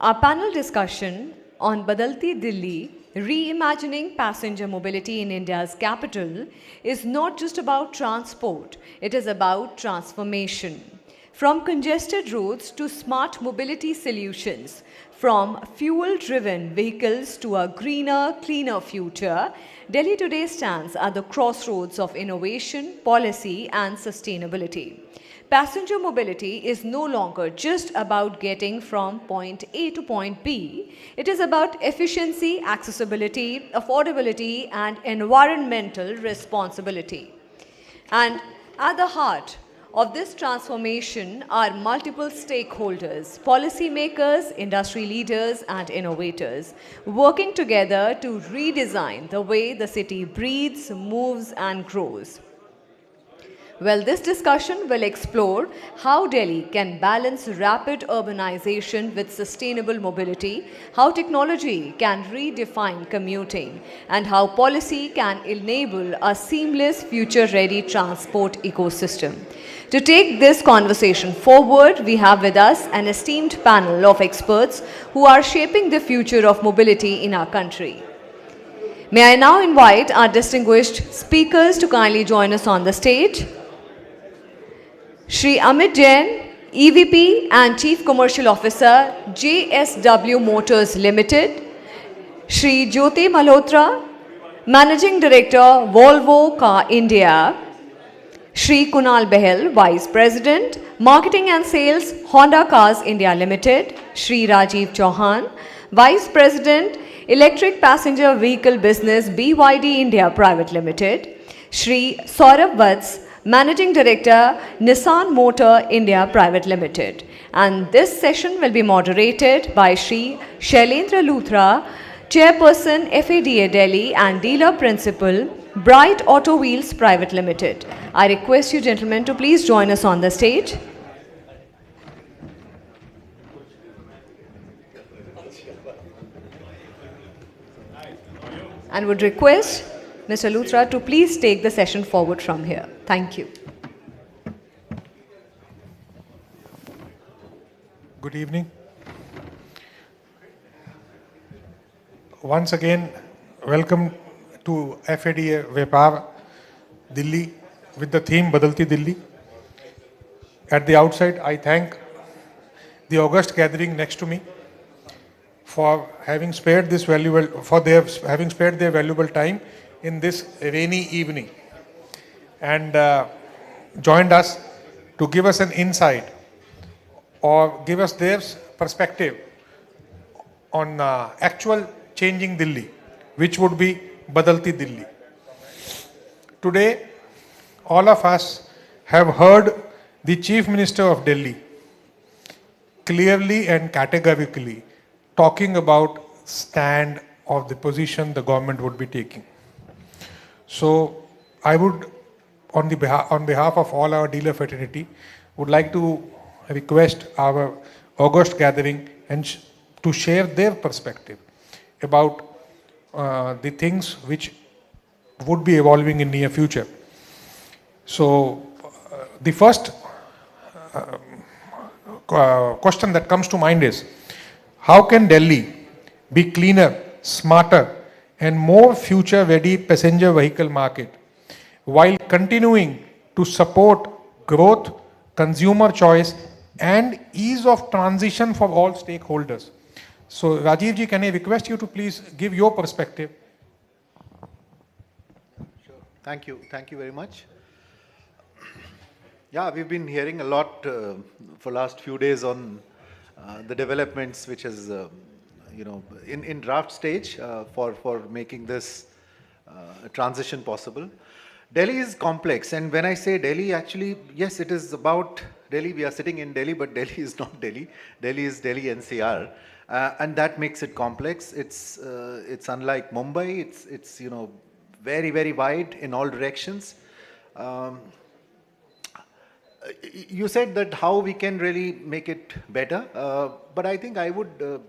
Our panel discussion on Badalti Dilli, reimagining passenger mobility in India's capital, is not just about transport, it is about transformation. From congested roads to smart mobility solutions, from fuel driven vehicles to a greener, cleaner future, Delhi today stands at the crossroads of innovation, policy, and sustainability. Passenger mobility is no longer just about getting from point A to point B. It is about efficiency, accessibility, affordability, and environmental responsibility. And at the heart of this transformation are multiple stakeholders, policymakers, industry leaders, and innovators, working together to redesign the way the city breathes, moves, and grows. Well, this discussion will explore how Delhi can balance rapid urbanization with sustainable mobility, how technology can redefine commuting, and how policy can enable a seamless, future ready transport ecosystem. To take this conversation forward, we have with us an esteemed panel of experts who are shaping the future of mobility in our country. May I now invite our distinguished speakers to kindly join us on the stage. Shri Amit Jain, EVP and Chief Commercial Officer, JSW Motors Limited. Shri Jyoti Malhotra, Managing Director, Volvo Car India. Shri Kunal Behl, Vice President, Marketing and Sales, Honda Cars India Limited. Shri Rajeev Chauhan, Vice President, Electric Passenger Vehicle Business, BYD India Private Limited. Shri Saurabh, Vatsa, Managing Director, Nissan Motor India Private Limited. And this session will be moderated by Shri Shailender Luthra, Chairperson, FADA Delhi and Dealer Principal, Brite Autowheels Private Limited. I request you gentlemen to please join us on the stage. And would request Mr. Luthra to please take the session forward from here. Thank you. Good evening. Once again, welcome to FADA Vyapar Dilli with the theme Badalti Dilli. At the outset, I thank the august gathering next to me for having spared this having spared their valuable time in this rainy evening and joined us to give us an insight or give us their perspective on actual changing Delhi, which would be Badalti Dilli. Today, all of us have heard the Chief Minister of Delhi clearly and categorically talking about stand of the position the government would be taking. So I would, on behalf of all our dealer fraternity, would like to request our august gathering and to share their perspective about the things which would be evolving in near future. So the first question that comes to mind is, how can Delhi be cleaner, smarter, and more future-ready passenger vehicle market while continuing to support growth, consumer choice, and ease of transition for all stakeholders? So, Rajeev ji, can I request you to please give your perspective? Sure. Thank you. Thank you very much. Yeah, we've been hearing a lot for last few days on the developments which is in draft stage for making this transition possible. Delhi is complex, and when I say Delhi, actually, yes, it is about Delhi. We are sitting in Delhi, but Delhi is not Delhi. Delhi is Delhi NCR, and that makes it complex. It's unlike Mumbai. It's very, very wide in all directions. You said that how we can really make it better, but I think I would.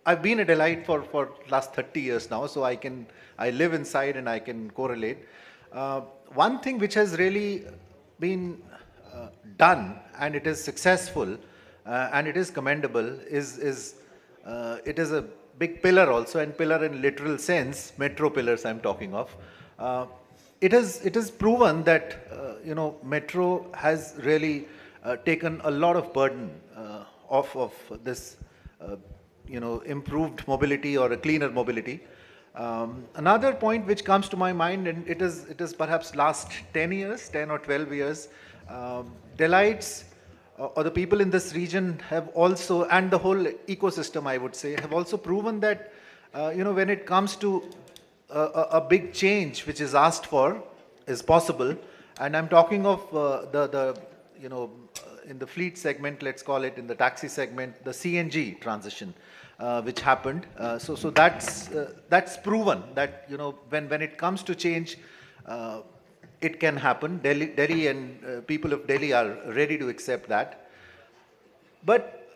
I've been a Delhi for last 30 years now, so I live inside and I can correlate. One thing which has really been done and it is successful and it is commendable is It is a big pillar also, and pillar in literal sense, metro pillars I'm talking of. It is proven that metro has really taken a lot of burden off of this improved mobility or a cleaner mobility. Another point which comes to my mind, and it is perhaps last 10 years, 10 or 12 years, delights or the people in this region have also, and the whole ecosystem, I would say, have also proven that, when it comes to a big change which is asked for, is possible. And I'm talking of in the fleet segment, let's call it, in the taxi segment, the CNG transition, which happened. So that's proven that, when it comes to change, it can happen. Delhi and people of Delhi are ready to accept that. But,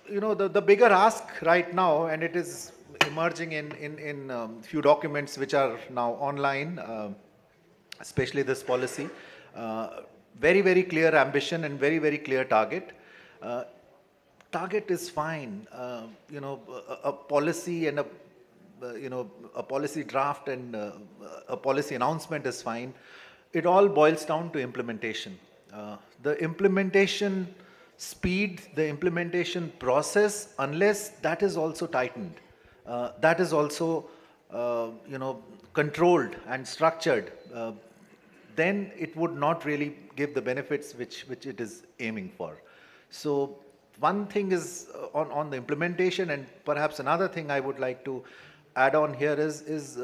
the bigger ask right now, and it is emerging in few documents which are now online, especially this policy, very, very clear ambition and very, very clear target. Target is fine. A policy and a policy draft and a policy announcement is fine. It all boils down to implementation. The implementation speed, the implementation process, unless that is also tightened, that is also, controlled and structured, then it would not really give the benefits which it is aiming for. So one thing is on the implementation, and perhaps another thing I would like to add on here is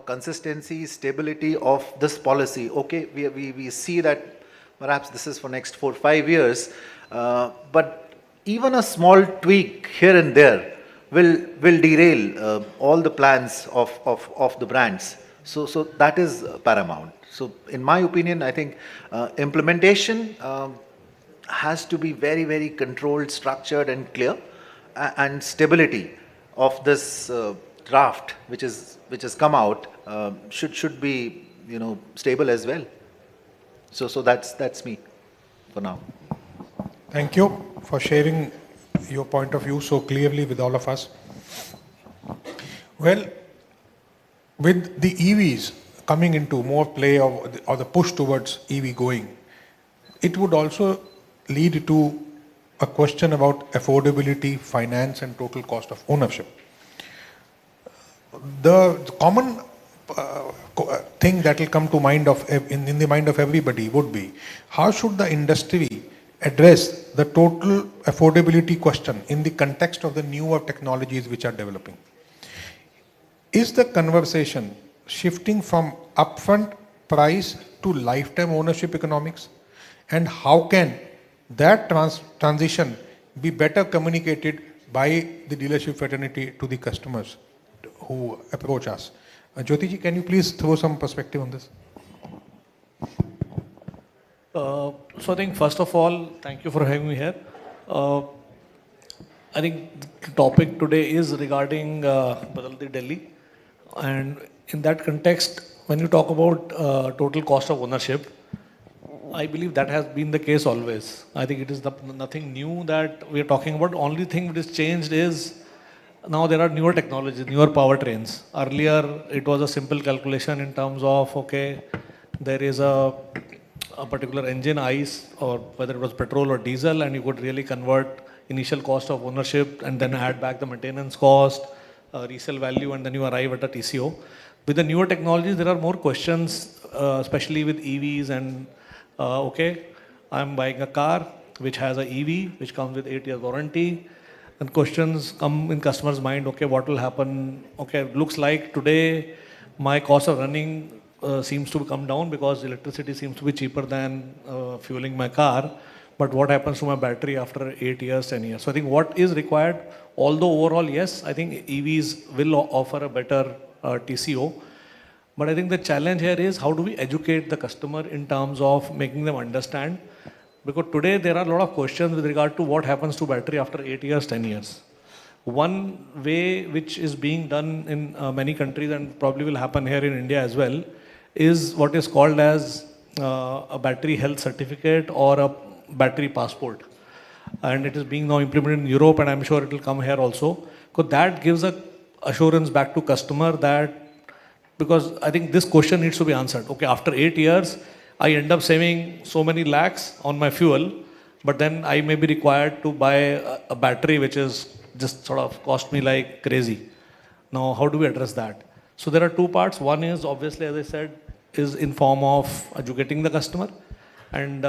consistency, stability of this policy. Okay, we see that perhaps this is for next 4 or 5 years, but even a small tweak here and there will derail all the plans of the brands. So that is paramount. So in my opinion, I think implementation has to be very, very controlled, structured and clear, and stability of this draft which has come out should be stable as well. So that's me for now. Thank you for sharing your point of view so clearly with all of us. Well, with the EVs coming into more play or the push towards EV going, it would also lead to a question about affordability, finance and total cost of ownership. The common thing that will come to mind in the mind of everybody would be, how should the industry address the total affordability question in the context of the newer technologies which are developing? Is the conversation shifting from upfront price to lifetime ownership economics? And how can that transition be better communicated by the dealership fraternity to the customers who approach us? Jyoti ji, can you please throw some perspective on this? So I think first of all, thank you for having me here. I think the topic today is regarding Badalti Dilli. And in that context, when you talk about total cost of ownership, I believe that has been the case always. I think it is nothing new that we are talking about. Only thing that is changed is now there are newer technologies, newer powertrains. Earlier, it was a simple calculation in terms of, okay, there is a particular engine, ICE, or whether it was petrol or diesel, and you could really convert initial cost of ownership and then add back the maintenance cost, resale value, and then you arrive at a TCO. With the newer technologies, there are more questions, especially with EVs and, okay, I'm buying a car which has an EV, which comes with 8 years warranty, and questions come in customers' mind, okay, what will happen? Okay, looks like today my cost of running seems to come down because electricity seems to be cheaper than fueling my car. But what happens to my battery after 8 years, 10 years? So I think what is required, although overall, yes, I think EVs will offer a better TCO. But I think the challenge here is how do we educate the customer in terms of making them understand? Because today there are a lot of questions with regard to what happens to battery after 8 years, 10 years. One way which is being done in many countries and probably will happen here in India as well is what is called as a battery health certificate or a battery passport. and it is being now implemented in Europe, and I'm sure it will come here also. Because that gives a assurance back to customer that, because I think this question needs to be answered. Okay, after 8 years, I end up saving so many lakhs on my fuel, but then I may be required to buy a battery which is just sort of cost me like crazy. Now, how do we address that? So there are two parts. One is obviously, as I said, is in form of educating the customer and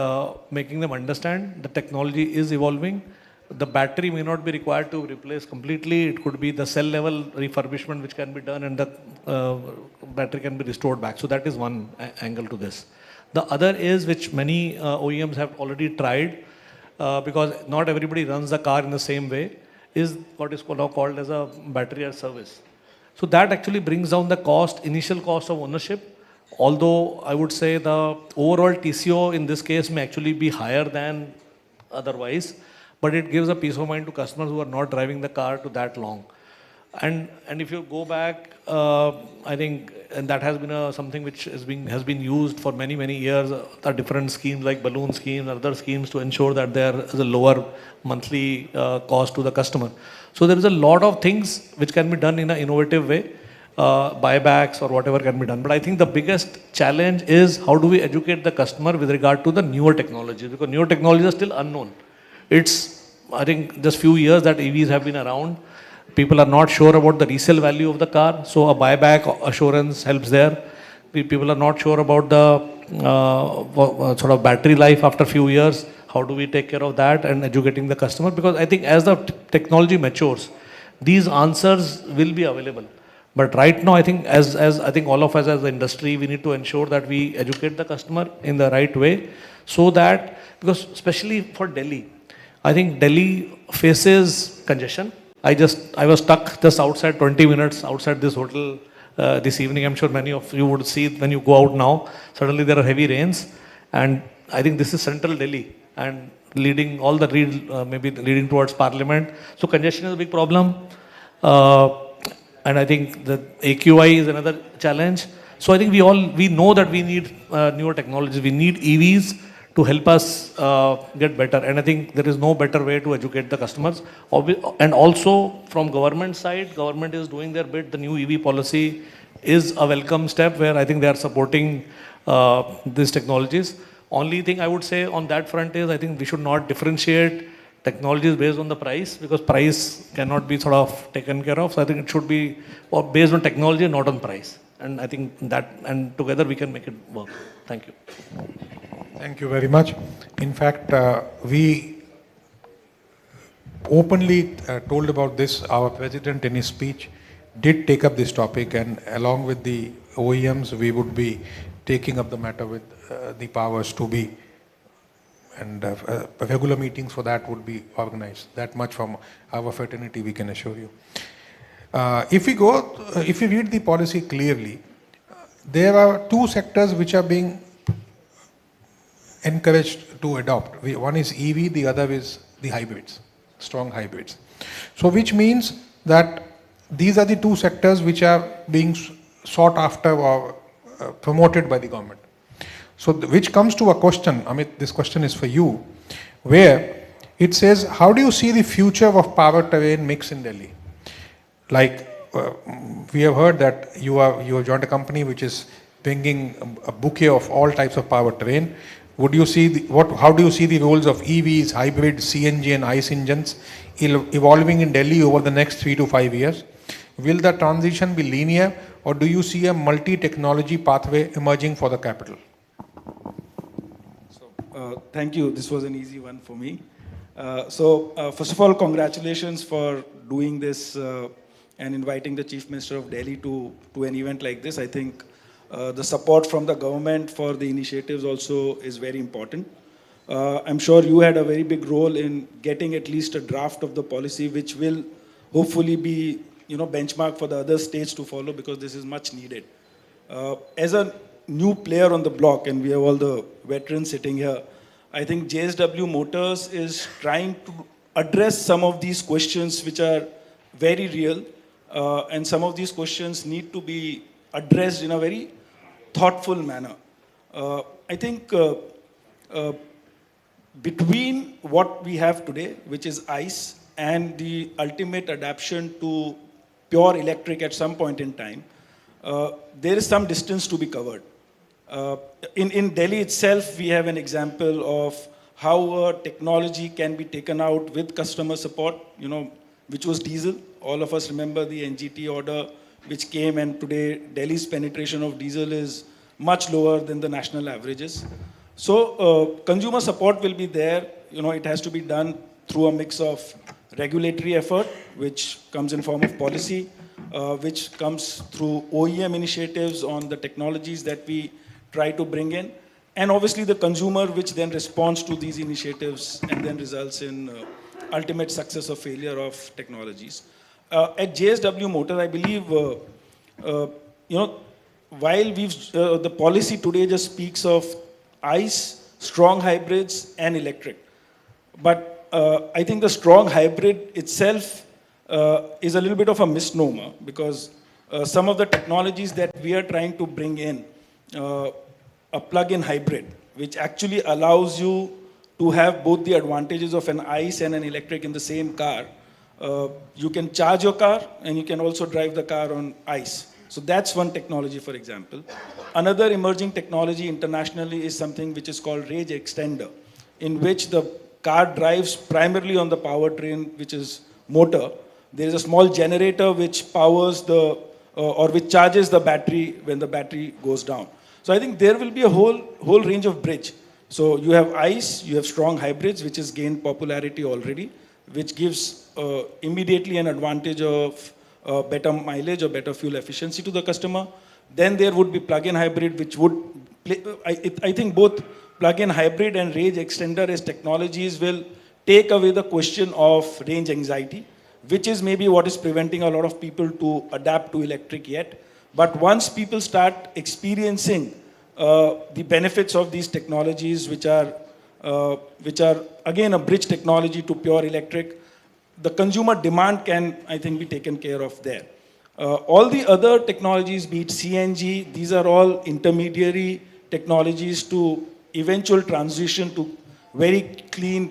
making them understand the technology is evolving. The battery may not be required to replace completely. It could be the cell level refurbishment which can be done, and the battery can be restored back. So that is one angle to this. The other is, which many OEMs have already tried, because not everybody runs the car in the same way, is what is now called as a battery as service. So that actually brings down the cost, initial cost of ownership. Although I would say the overall TCO in this case may actually be higher than otherwise, but it gives a peace of mind to customers who are not driving the car to that long. And if you go back, I think, and that has been something which has been used for many years. There are different schemes like balloon schemes, other schemes to ensure that there is a lower monthly cost to the customer. So there is a lot of things which can be done in an innovative way, buybacks or whatever can be done. But I think the biggest challenge is how do we educate the customer with regard to the newer technologies, because newer technologies are still unknown. It's, I think, just few years that EVs have been around. People are not sure about the resale value of the car, so a buyback assurance helps there. People are not sure about the sort of battery life after few years. How do we take care of that and educating the customer? Because I think as the technology matures, these answers will be available. But right now, I think as I think all of us as the industry, we need to ensure that we educate the customer in the right way, so that, because especially for Delhi, I think Delhi faces congestion. I was stuck just outside 20 minutes outside this hotel this evening. I'm sure many of you would see it when you go out now. Suddenly there are heavy rains, and I think this is central Delhi and leading all the maybe leading towards Parliament. So congestion is a big problem, and I think the AQI is another challenge. So I think we know that we need newer technologies. We need EVs to help us get better. And I think there is no better way to educate the customers. And also from government side, government is doing their bit. The new EV policy is a welcome step where I think they are supporting these technologies. Only thing I would say on that front is I think we should not differentiate technologies based on the price, because price cannot be sort of taken care of. So I think it should be based on technology and not on price. And I think that, and together we can make it work. Thank you. Thank you very much. In fact, we openly told about this. Our president in his speech did take up this topic, and along with the OEMs, we would be taking up the matter with the powers to be, and regular meetings for that would be organized. That much from our fraternity we can assure you. If you read the policy clearly, there are two sectors which are being encouraged to adopt. One is EV, the other is the hybrids, strong hybrids. So which means that these are the two sectors which are being sought after or promoted by the government. So which comes to a question, Amit, this question is for you, where it says, how do you see the future of power-train mix in Delhi? Like, we have heard that you have joined a company which is bringing a bouquet of all types of power-train. Would you see how do you see the roles of EVs, hybrids, CNG and ICE engines evolving in Delhi over the next 3 to 5 years? Will the transition be linear, or do you see a multi-technology pathway emerging for the capital? Thank you. This was an easy one for me. First of all, congratulations for doing this and inviting the Chief Minister of Delhi to an event like this. I think the support from the government for the initiatives also is very important. I'm sure you had a very big role in getting at least a draft of the policy, which will hopefully be, benchmark for the other states to follow, because this is much needed. As a new player on the block, and we have all the veterans sitting here, I think JSW Motors is trying to address some of these questions which are very real, and some of these questions need to be addressed in a very thoughtful manner. I think between what we have today, which is ICE, and the ultimate adaptation to pure electric at some point in time, there is some distance to be covered. In Delhi itself, we have an example of how technology can be taken out with customer support, which was diesel. All of us remember the NGT order which came, and today Delhi's penetration of diesel is much lower than the national averages. So consumer support will be there. It has to be done through a mix of regulatory effort, which comes in form of policy, which comes through OEM initiatives on the technologies that we try to bring in, and obviously the consumer, which then responds to these initiatives and then results in ultimate success or failure of technologies. At JSW Motor, I believe, while the policy today just speaks of ICE, strong hybrids, and electric, but I think the strong hybrid itself is a little bit of a misnomer, because some of the technologies that we are trying to bring in, a plug-in hybrid, which actually allows you to have both the advantages of an ICE and an electric in the same car. You can charge your car and you can also drive the car on ICE. So that's one technology, for example. Another emerging technology internationally is something which is called range extender, in which the car drives primarily on the powertrain, which is motor. There is a small generator which powers or which charges the battery when the battery goes down. So I think there will be a whole range of bridge. So you have ICE, you have strong hybrids, which has gained popularity already, which gives immediately an advantage of better mileage or better fuel efficiency to the customer. Then there would be plug-in hybrid, which would play, I think both plug-in hybrid and range extender as technologies will take away the question of range anxiety, which is maybe what is preventing a lot of people to adapt to electric yet. But once people start experiencing the benefits of these technologies, which are again a bridge technology to pure electric, the consumer demand can, I think, be taken care of there. All the other technologies, be it CNG, these are all intermediary technologies to eventual transition to very clean,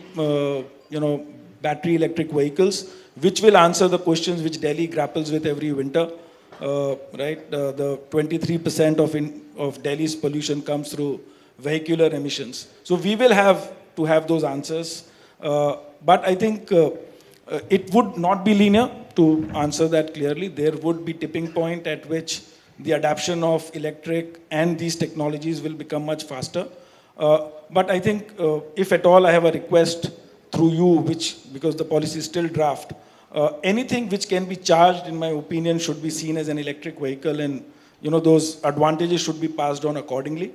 battery electric vehicles, which will answer the questions which Delhi grapples with every winter. Right, the 23% of Delhi's pollution comes through vehicular emissions. So we will have to have those answers. But I think it would not be linear, to answer that clearly. There would be tipping point at which the adoption of electric and these technologies will become much faster. But I think if at all I have a request through you, because the policy is still draft, anything which can be charged, in my opinion, should be seen as an electric vehicle, and those advantages should be passed on accordingly.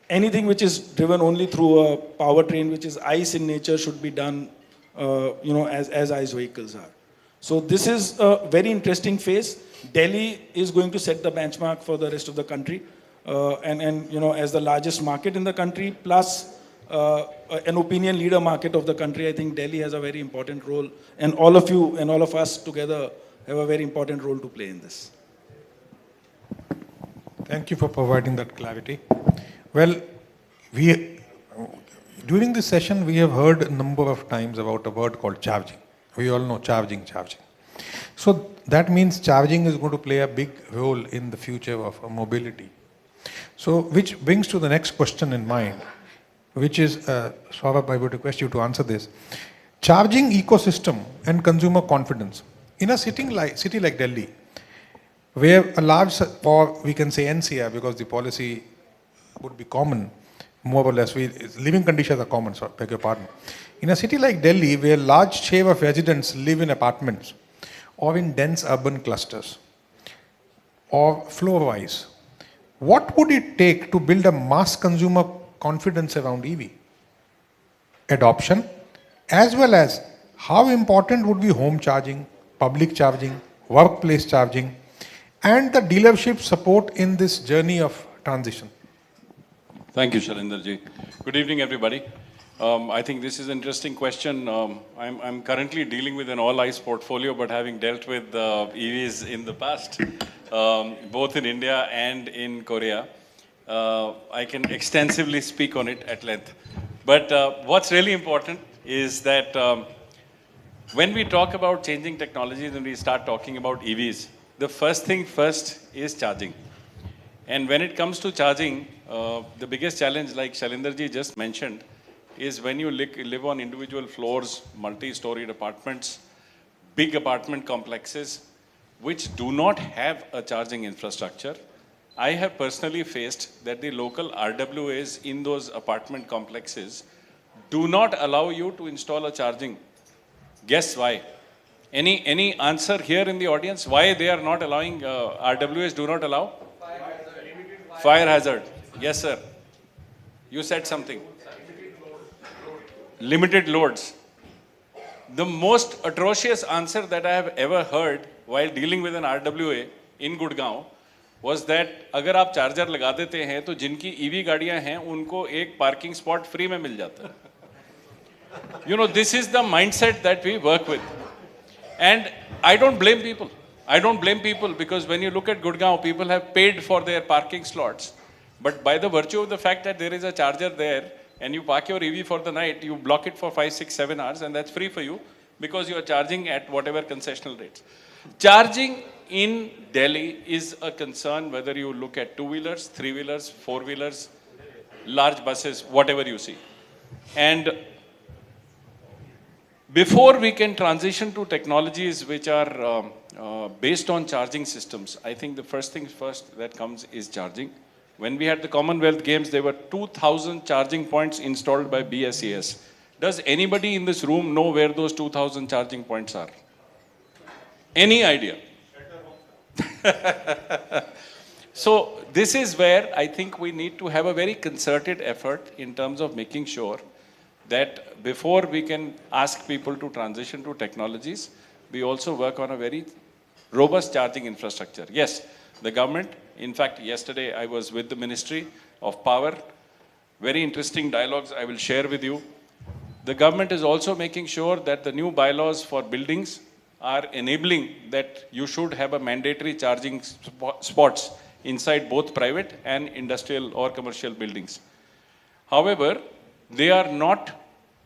Anything which is driven only through a powertrain which is ICE in nature should be done as ICE vehicles are. So this is a very interesting phase. Delhi is going to set the benchmark for the rest of the country, and as the largest market in the country, plus an opinion leader market of the country, I think Delhi has a very important role, and all of you and all of us together have a very important role to play in this. Thank you for providing that clarity. Well, during this session, we have heard a number of times about a word called charging. We all know charging. So that means charging is going to play a big role in the future of mobility. So which brings to the next question in mind, which is, Saurabh, I would request you to answer this. Charging ecosystem and consumer confidence. In a city like Delhi, where a large, or we can say NCR, because the policy would be common, more or less, living conditions are common, so beg your pardon. In a city like Delhi, where large share of residents live in apartments or in dense urban clusters or floor-wise, what would it take to build a mass consumer confidence around EV adoption, as well as how important would be home charging, public charging, workplace charging, and the dealership support in this journey of transition? Thank you, Shailender ji. Good evening, everybody. I think this is an interesting question. I'm currently dealing with an all-ICE portfolio, but having dealt with EVs in the past, both in India and in Korea, I can extensively speak on it at length. But what's really important is that when we talk about changing technologies and we start talking about EVs, the first thing first is charging. And when it comes to charging, the biggest challenge, like Shailender ji just mentioned, is when you live on individual floors, multi-storied apartments, big apartment complexes, which do not have a charging infrastructure. I have personally faced that the local RWAs in those apartment complexes do not allow you to install a charging. Guess why? Any answer here in the audience? Why they are not allowing, RWAs do not allow? Fire hazard. Yes, sir. You said something. Limited loads. The most atrocious answer that I have ever heard while dealing with an RWA in Gurgaon was that अगर आप charger लगा देते हैं तो जिनकी EV गाड़ियां हैं उनको एक पार्किंग स्पॉट फ्री में मिल जाता है. You know, this is the mindset that we work with. And I don't blame people. I don't blame people because when you look at Gurgaon, people have paid for their parking slots. But by the virtue of the fact that there is a charger there and you park your EV for the night, you block it for 5, 6, 7 hours and that's free for you because you are charging at whatever concessional rates. Charging in Delhi is a concern whether you look at two-wheelers, three-wheelers, four-wheelers, large buses, whatever you see. And before we can transition to technologies which are based on charging systems, I think the first thing first that comes is charging. When we had the Commonwealth Games, there were 2,000 charging points installed by BSES. Does anybody in this room know where those 2,000 charging points are? Any idea? So this is where I think we need to have a very concerted effort in terms of making sure that before we can ask people to transition to technologies, we also work on a very robust charging infrastructure. Yes, the government, in fact, yesterday I was with the Ministry of Power. Very interesting dialogues I will share with you. The government is also making sure that the new bylaws for buildings are enabling that you should have a mandatory charging spots inside both private and industrial or commercial buildings. However, they are not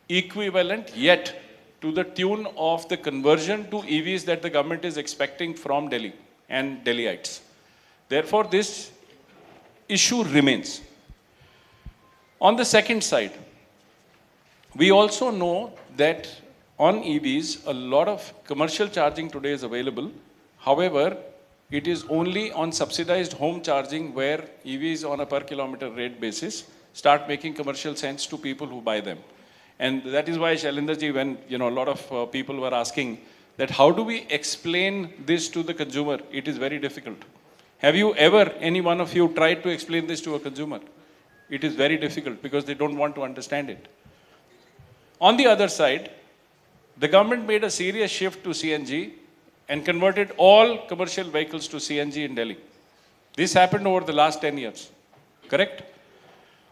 equivalent yet to the tune of the conversion to EVs that the government is expecting from Delhi and Delhiites. Therefore, this issue remains. On the second side, we also know that on EVs, a lot of commercial charging today is available. However, it is only on subsidized home charging where EVs on a per kilometer rate basis start making commercial sense to people who buy them. And that is why, Shailender ji, when a lot of people were asking that how do we explain this to the consumer, it is very difficult. Have you ever, any one of you, tried to explain this to a consumer? It is very difficult because they don't want to understand it. On the other side, the government made a serious shift to CNG and converted all commercial vehicles to CNG in Delhi. This happened over the last 10 years, correct?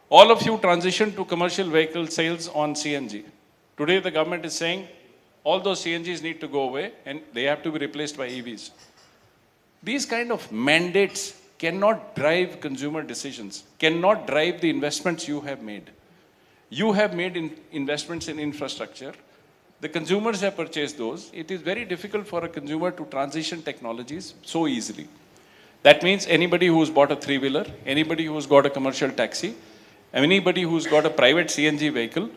All of you transitioned to commercial vehicle sales on CNG. Today the government is saying all those CNGs need to go away and they have to be replaced by EVs. These kind of mandates cannot drive consumer decisions, cannot drive the investments you have made. You have made investments in infrastructure. The consumers have purchased those. It is very difficult for a consumer to transition technologies so easily. That means anybody who's bought a three-wheeler, anybody who's got a commercial taxi, anybody who's got a private CNG vehicle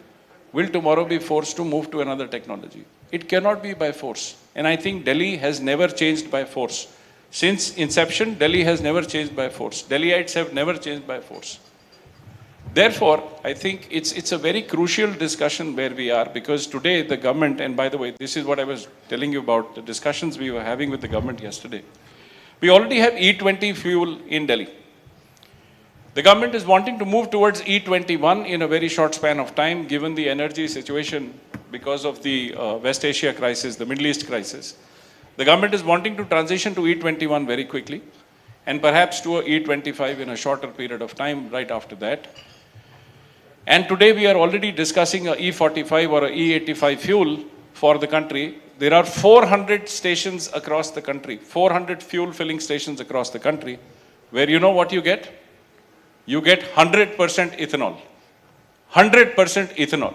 will tomorrow be forced to move to another technology. It cannot be by force. And I think Delhi has never changed by force. Since inception, Delhi has never changed by force. Delhiites have never changed by force. Therefore, I think it's a very crucial discussion where we are because today the government, and by the way, this is what I was telling you about the discussions we were having with the government yesterday. We already have E20 fuel in Delhi. The government is wanting to move towards E21 in a very short span of time, given the energy situation because of the West Asia crisis, the Middle East crisis. The government is wanting to transition to E21 very quickly and perhaps to a E25 in a shorter period of time right after that. And today we are already discussing a E45 or a E85 fuel for the country. There are 400 stations across the country, 400 fuel filling stations across the country, where you know what you get? You get 100% ethanol. 100% ethanol.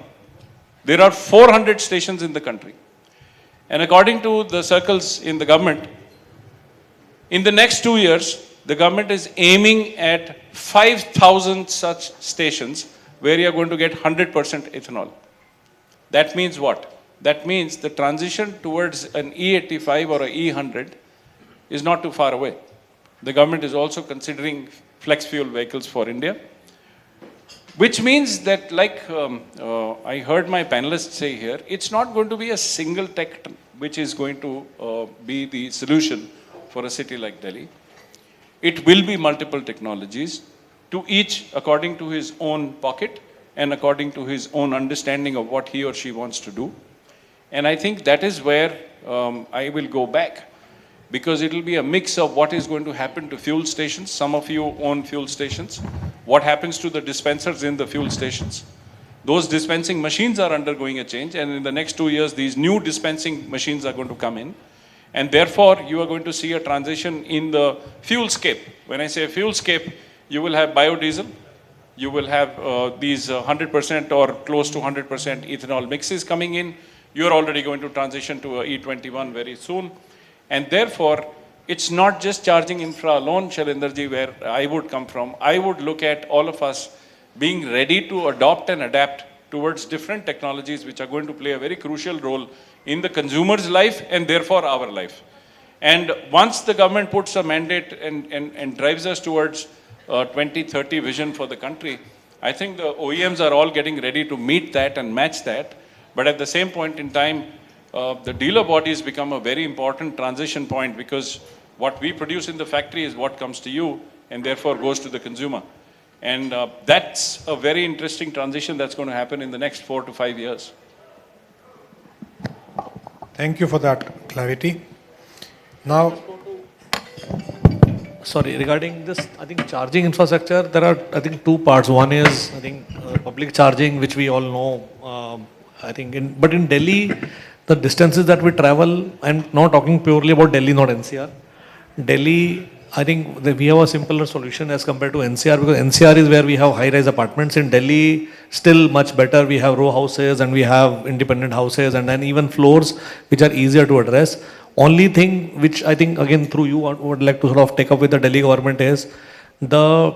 There are 400 stations in the country. And according to the circles in the government, in the next 2 years, the government is aiming at 5,000 such stations where you are going to get 100% ethanol. That means what? That means the transition towards an E85 or a E100 is not too far away. The government is also considering flex fuel vehicles for India, which means that, like I heard my panelists say here, it's not going to be a single tech which is going to be the solution for a city like Delhi. It will be multiple technologies, to each according to his own pocket and according to his own understanding of what he or she wants to do. And I think that is where I will go back, because it will be a mix of what is going to happen to fuel stations. Some of you own fuel stations. What happens to the dispensers in the fuel stations? Those dispensing machines are undergoing a change, and in the next 2 years, these new dispensing machines are going to come in. And therefore, you are going to see a transition in the fuel scape. When I say fuel scape, you will have biodiesel, you will have these 100% or close to 100% ethanol mixes coming in. You are already going to transition to a E21 very soon. And therefore, it's not just charging infra alone, Shailenderji, where I would come from. I would look at all of us being ready to adopt and adapt towards different technologies which are going to play a very crucial role in the consumer's life and therefore our life. And once the government puts a mandate and drives us towards 2030 vision for the country, I think the OEMs are all getting ready to meet that and match that. But at the same point in time, the dealer bodies become a very important transition point, because what we produce in the factory is what comes to you and therefore goes to the consumer. And that's a very interesting transition that's going to happen in the next 4 to 5 years. Thank you for that clarity. Now, Sorry, regarding this, I think charging infrastructure, there are, I think, two parts. One is, I think, public charging, which we all know. I think, but in Delhi, the distances that we travel, I'm not talking purely about Delhi, not NCR. Delhi, I think we have a simpler solution as compared to NCR, because NCR is where we have high-rise apartments. In Delhi, still much better. We have row houses and we have independent houses, and then even floors which are easier to address. Only thing which I think, again, through you, I would like to sort of take up with the Delhi government is the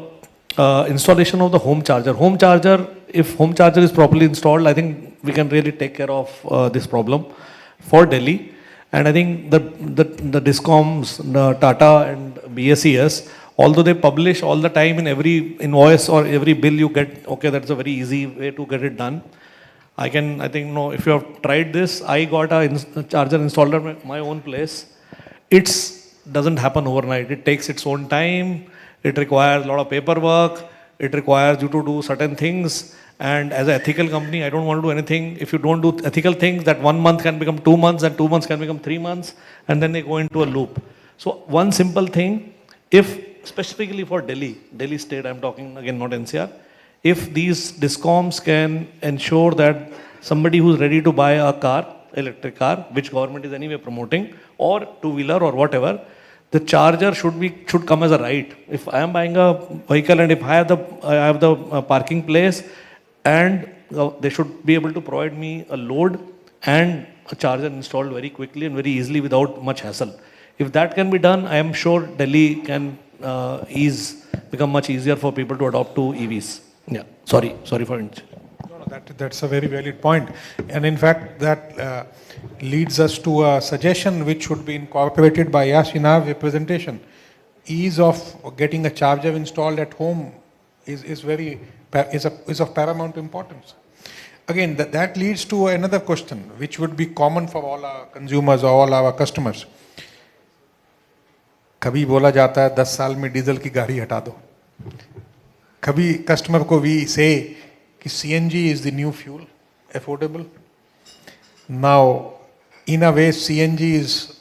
installation of the home charger. Home charger, if home charger is properly installed, I think we can really take care of this problem for Delhi. And I think the Discoms, the Tata and BSES, although they publish all the time in every invoice or every bill you get, okay, that's a very easy way to get it done. I think, no, if you have tried this, I got a charger installed at my own place. It doesn't happen overnight. It takes its own time. It requires a lot of paperwork. It requires you to do certain things. And as an ethical company, I don't want to do anything. If you don't do ethical things, that 1 month can become 2 months, and 2 months can become 3 months, and then they go into a loop. So one simple thing, if specifically for Delhi state, I'm talking again, not NCR, if these Discoms can ensure that somebody who's ready to buy a car, electric car, which government is anyway promoting, or two-wheeler or whatever, the charger should come as a right. If I am buying a vehicle and if I have the parking place, and they should be able to provide me a load and a charger installed very quickly and very easily without much hassle. If that can be done, I am sure Delhi can become much easier for people to adopt to EVs. Yeah, sorry for it. No, that's a very valid point. And in fact, that leads us to a suggestion which should be incorporated by us in our representation. Ease of getting a charger installed at home is of paramount importance. Again, that leads to another question, which would be common for all our consumers or all our customers. कभी बोला जाता है 10 साल में diesel की गाड़ी हटा दो. कभी कस्टमर को we say कि CNG is the new fuel, affordable. Now, in a way, CNG is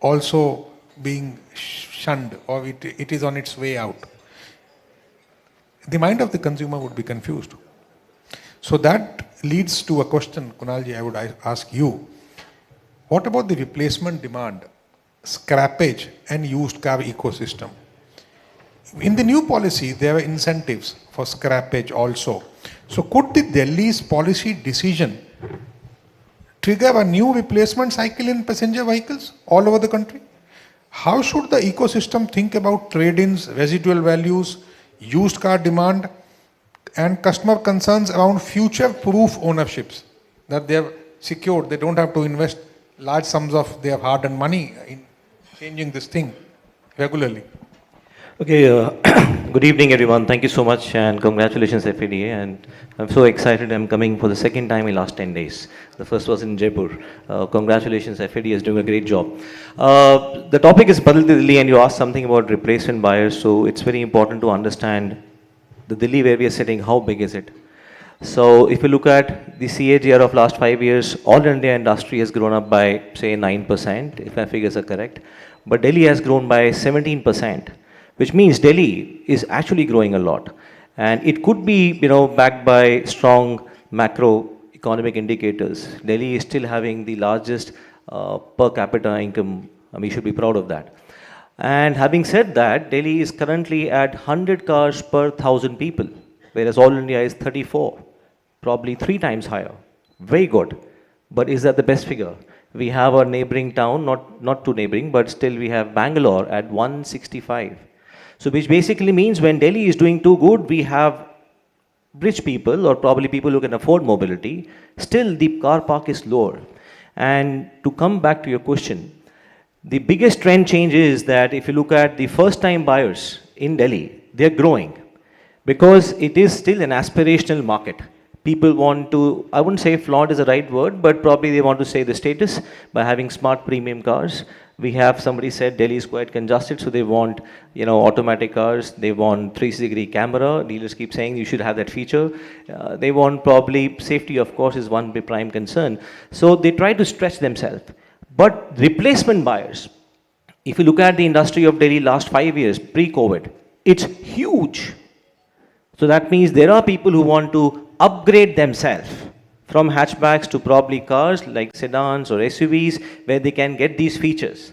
also being shunned, or it is on its way out. The mind of the consumer would be confused. So that leads to a question, Kunalji, I would ask you. What about the replacement demand, scrappage and used car ecosystem? In the new policy, there were incentives for scrappage also. So could the Delhi's policy decision trigger a new replacement cycle in passenger vehicles all over the country? How should the ecosystem think about trade-ins, residual values, used car demand, and customer concerns around future-proof ownerships that they have secured? They don't have to invest large sums of their hard-earned money in changing this thing regularly. Okay, good evening everyone. Thank you so much and congratulations FADA, and I'm so excited I'm coming for the second time in last 10 days. The first was in Jaipur. Congratulations, FADA is doing a great job. The topic is Badalti Dilli and you asked something about replacement buyers, so it's very important to understand the Delhi where we are sitting, how big is it? So if you look at the CAGR of last 5 years, all India industry has grown up by say 9%, if my figures are correct, but Delhi has grown by 17%. Which means Delhi is actually growing a lot. And it could be, backed by strong macroeconomic indicators. Delhi is still having the largest per capita income, and we should be proud of that. And having said that, Delhi is currently at 100 cars per 1,000 people, whereas all India is 34, probably 3 times higher. Very good. But is that the best figure? We have our neighboring town, not too neighboring, but still we have Bangalore at 165. So which basically means when Delhi is doing too good, we have rich people or probably people who can afford mobility, still the car park is lower. And to come back to your question, the biggest trend change is that if you look at the first time buyers in Delhi, they're growing because it is still an aspirational market. People want to, I wouldn't say flaunt is the right word, but probably they want to say the status by having smart premium cars. We have, somebody said Delhi is quite congested, so they want, automatic cars. They want 360-degree camera. Dealers keep saying you should have that feature. They want probably safety, of course, is one big prime concern. So they try to stretch themselves. But replacement buyers, if you look at the industry of Delhi last 5 years, pre-COVID, it's huge. So that means there are people who want to upgrade themselves from hatchbacks to probably cars like sedans or SUVs where they can get these features.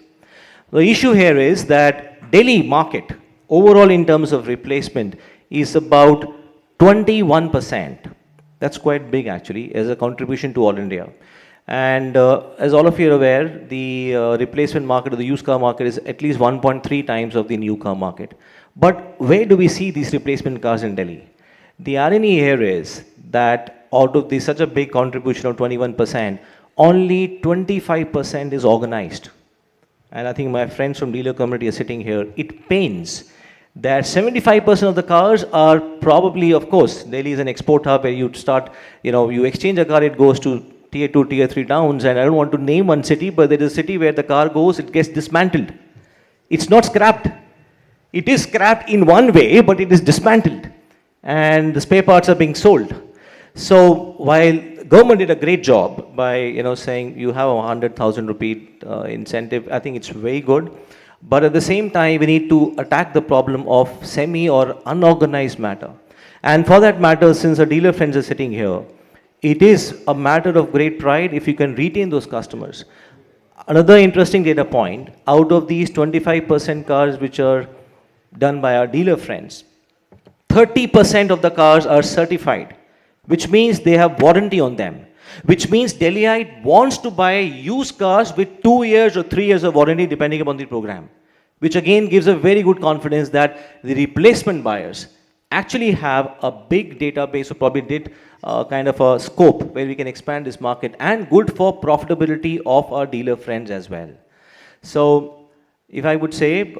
The issue here is that Delhi market overall in terms of replacement is about 21%. That's quite big actually as a contribution to all India. And as all of you are aware, the replacement market or the used car market is at least 1.3 times of the new car market. But where do we see these replacement cars in Delhi? The irony here is that out of such a big contribution of 21%, only 25% is organized. And I think my friends from dealer community are sitting here. It pains that 75% of the cars are probably, of course, Delhi is an export hub where you start, you exchange a car, it goes to tier 2, tier 3 towns. And I don't want to name one city, but there is a city where the car goes, it gets dismantled. It's not scrapped. It is scrapped in one way, but it is dismantled. And the spare parts are being sold. So while government did a great job by saying you have a 100,000 rupee incentive, I think it's very good. But at the same time, we need to attack the problem of semi or unorganized matter. And for that matter, since our dealer friends are sitting here, it is a matter of great pride if you can retain those customers. Another interesting data point, out of these 25% cars which are done by our dealer friends, 30% of the cars are certified, which means they have warranty on them, which means Delhiite wants to buy used cars with 2 years or 3 years of warranty depending upon the program, which again gives a very good confidence that the replacement buyers actually have a big database or probably did kind of a scope where we can expand this market and good for profitability of our dealer friends as well. So if I would say,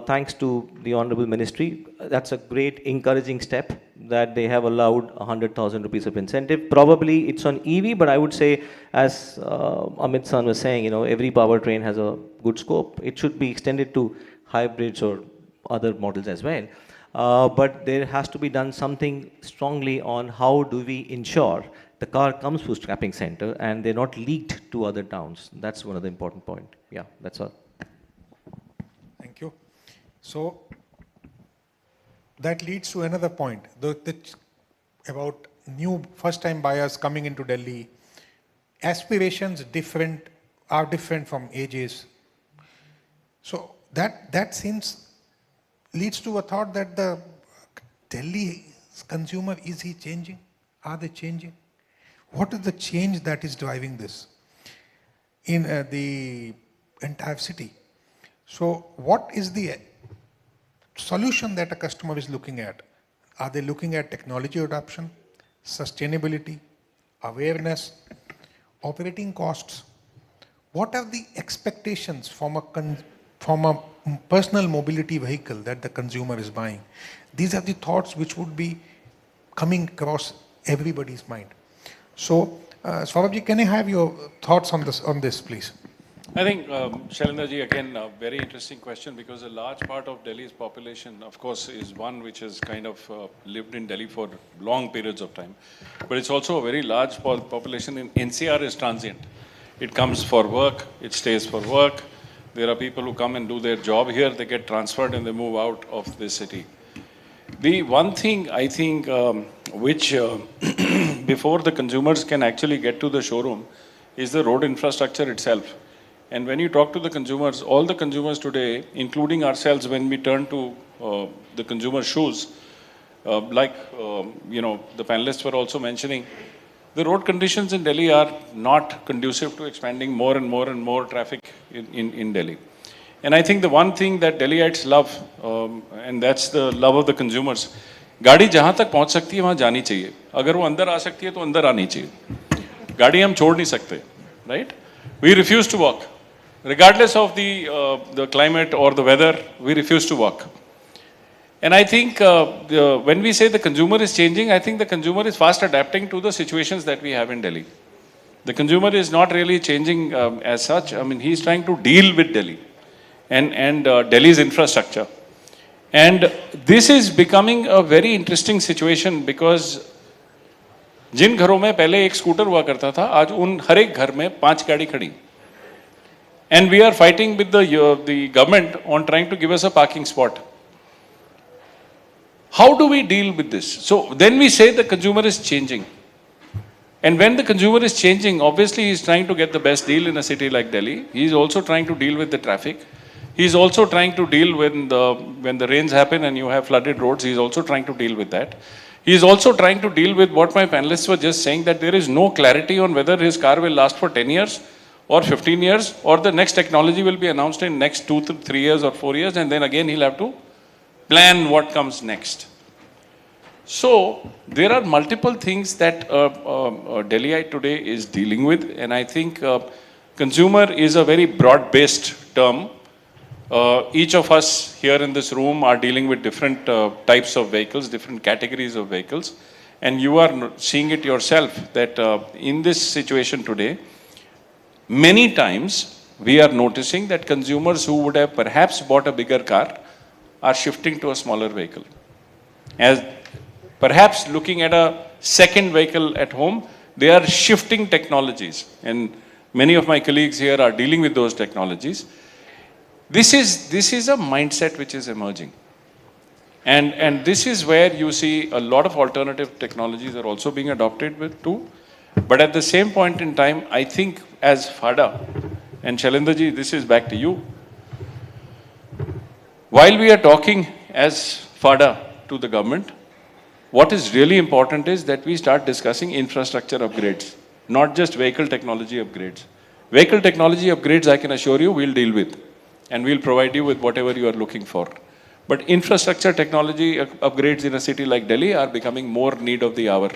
thanks to the Honorable Ministry, that's a great encouraging step that they have allowed 100,000 rupees of incentive. Probably it's on EV, but I would say, as Amit San was saying, every powertrain has a good scope. It should be extended to hybrids or other models as well. But there has to be done something strongly on how do we ensure the car comes to scrapping center and they're not leaked to other towns. That's one of the important point. Yeah, that's all. Thank you. So that leads to another point about new first-time buyers coming into Delhi. Aspirations are different from ages. So that seems leads to a thought that the Delhi consumer, is he changing? Are they changing? What is the change that is driving this in the entire city? So what is the solution that a customer is looking at? Are they looking at technology adoption, sustainability, awareness, operating costs? What are the expectations from a personal mobility vehicle that the consumer is buying? These are the thoughts which would be coming across everybody's mind. So, Saurabh, can I have your thoughts on this, please? I think, Shailender ji, again, a very interesting question, because a large part of Delhi's population, of course, is one which has kind of lived in Delhi for long periods of time. But it's also a very large population in NCR is transient. It comes for work, it stays for work. There are people who come and do their job here, they get transferred and they move out of the city. The one thing I think which before the consumers can actually get to the showroom is the road infrastructure itself. And when you talk to the consumers, all the consumers today, including ourselves, when we turn to the consumer shoes, like the panelists were also mentioning, the road conditions in Delhi are not conducive to expanding more and more and more traffic in Delhi. And I think the one thing that Delhiites love, and that's the love of the consumers, गाड़ी जहाँ तक पहुँच सकती है वहाँ जानी चाहिए. अगर वो अंदर आ सकती है तो अंदर आनी चाहिए. गाड़ी हम छोड़ नहीं सकते, right? We refuse to walk. Regardless of the climate or the weather, we refuse to walk. And I think when we say the consumer is changing, I think the consumer is fast adapting to the situations that we have in Delhi. The consumer is not really changing as such. I mean, he's trying to deal with Delhi and Delhi's infrastructure. And this is becoming a very interesting situation, because जिन घरों में पहले एक scooter हुआ करता था, आज उन हर एक घर में 5 गाड़ी खड़ी. And we are fighting with the government on trying to give us a parking spot. How do we deal with this? So then we say the consumer is changing. And when the consumer is changing, obviously he is trying to get the best deal in a city like Delhi. He is also trying to deal with the traffic. He is also trying to deal when the rains happen and you have flooded roads. He is also trying to deal with that. He is also trying to deal with what my panelists were just saying, that there is no clarity on whether his car will last for 10 years or 15 years, or the next technology will be announced in next 2 to 3 years or 4 years, and then again he'll have to plan what comes next. So there are multiple things that Delhiite today is dealing with, and I think consumer is a very broad-based term. Each of us here in this room are dealing with different types of vehicles, different categories of vehicles, and you are seeing it yourself that in this situation today, many times we are noticing that consumers who would have perhaps bought a bigger car are shifting to a smaller vehicle. As perhaps looking at a second vehicle at home, they are shifting technologies, and many of my colleagues here are dealing with those technologies. This is a mindset which is emerging. And this is where you see a lot of alternative technologies are also being adopted with too. But at the same point in time, I think as FADA, and Shailender ji, this is back to you. While we are talking as FADA to the government, what is really important is that we start discussing infrastructure upgrades, not just vehicle technology upgrades. Vehicle technology upgrades, I can assure you, we'll deal with. And we'll provide you with whatever you are looking for. But infrastructure technology upgrades in a city like Delhi are becoming more need of the hour.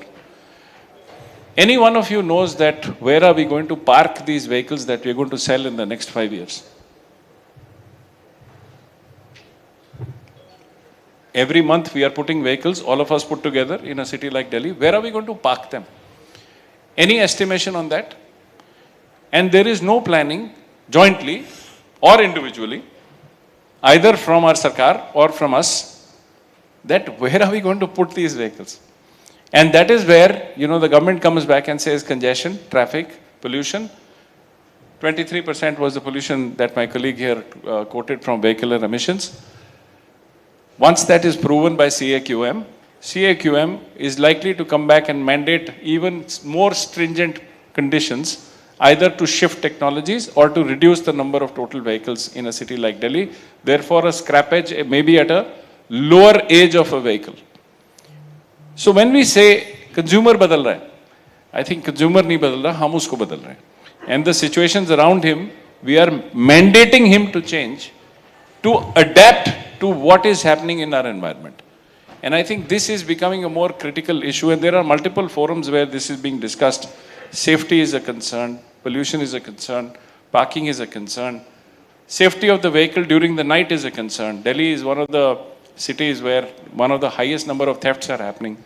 Any one of you knows that where are we going to park these vehicles that we're going to sell in the next 5 years? Every month we are putting vehicles, all of us put together in a city like Delhi. Where are we going to park them? Any estimation on that? And there is no planning jointly or individually, either from our Sarkar or from us, that where are we going to put these vehicles? And that is where, the government comes back and says congestion, traffic, pollution. 23% was the pollution that my colleague here quoted from vehicular emissions. Once that is proven by CAQM is likely to come back and mandate even more stringent conditions, either to shift technologies or to reduce the number of total vehicles in a city like Delhi. Therefore, a scrappage may be at a lower age of a vehicle. So when we say consumer badal raha hai, I think consumer nahi badal raha, hum usko badal rahe hain. And the situations around him, we are mandating him to change, to adapt to what is happening in our environment. And I think this is becoming a more critical issue, and there are multiple forums where this is being discussed. Safety is a concern, pollution is a concern, parking is a concern, safety of the vehicle during the night is a concern. Delhi is one of the cities where one of the highest number of thefts are happening.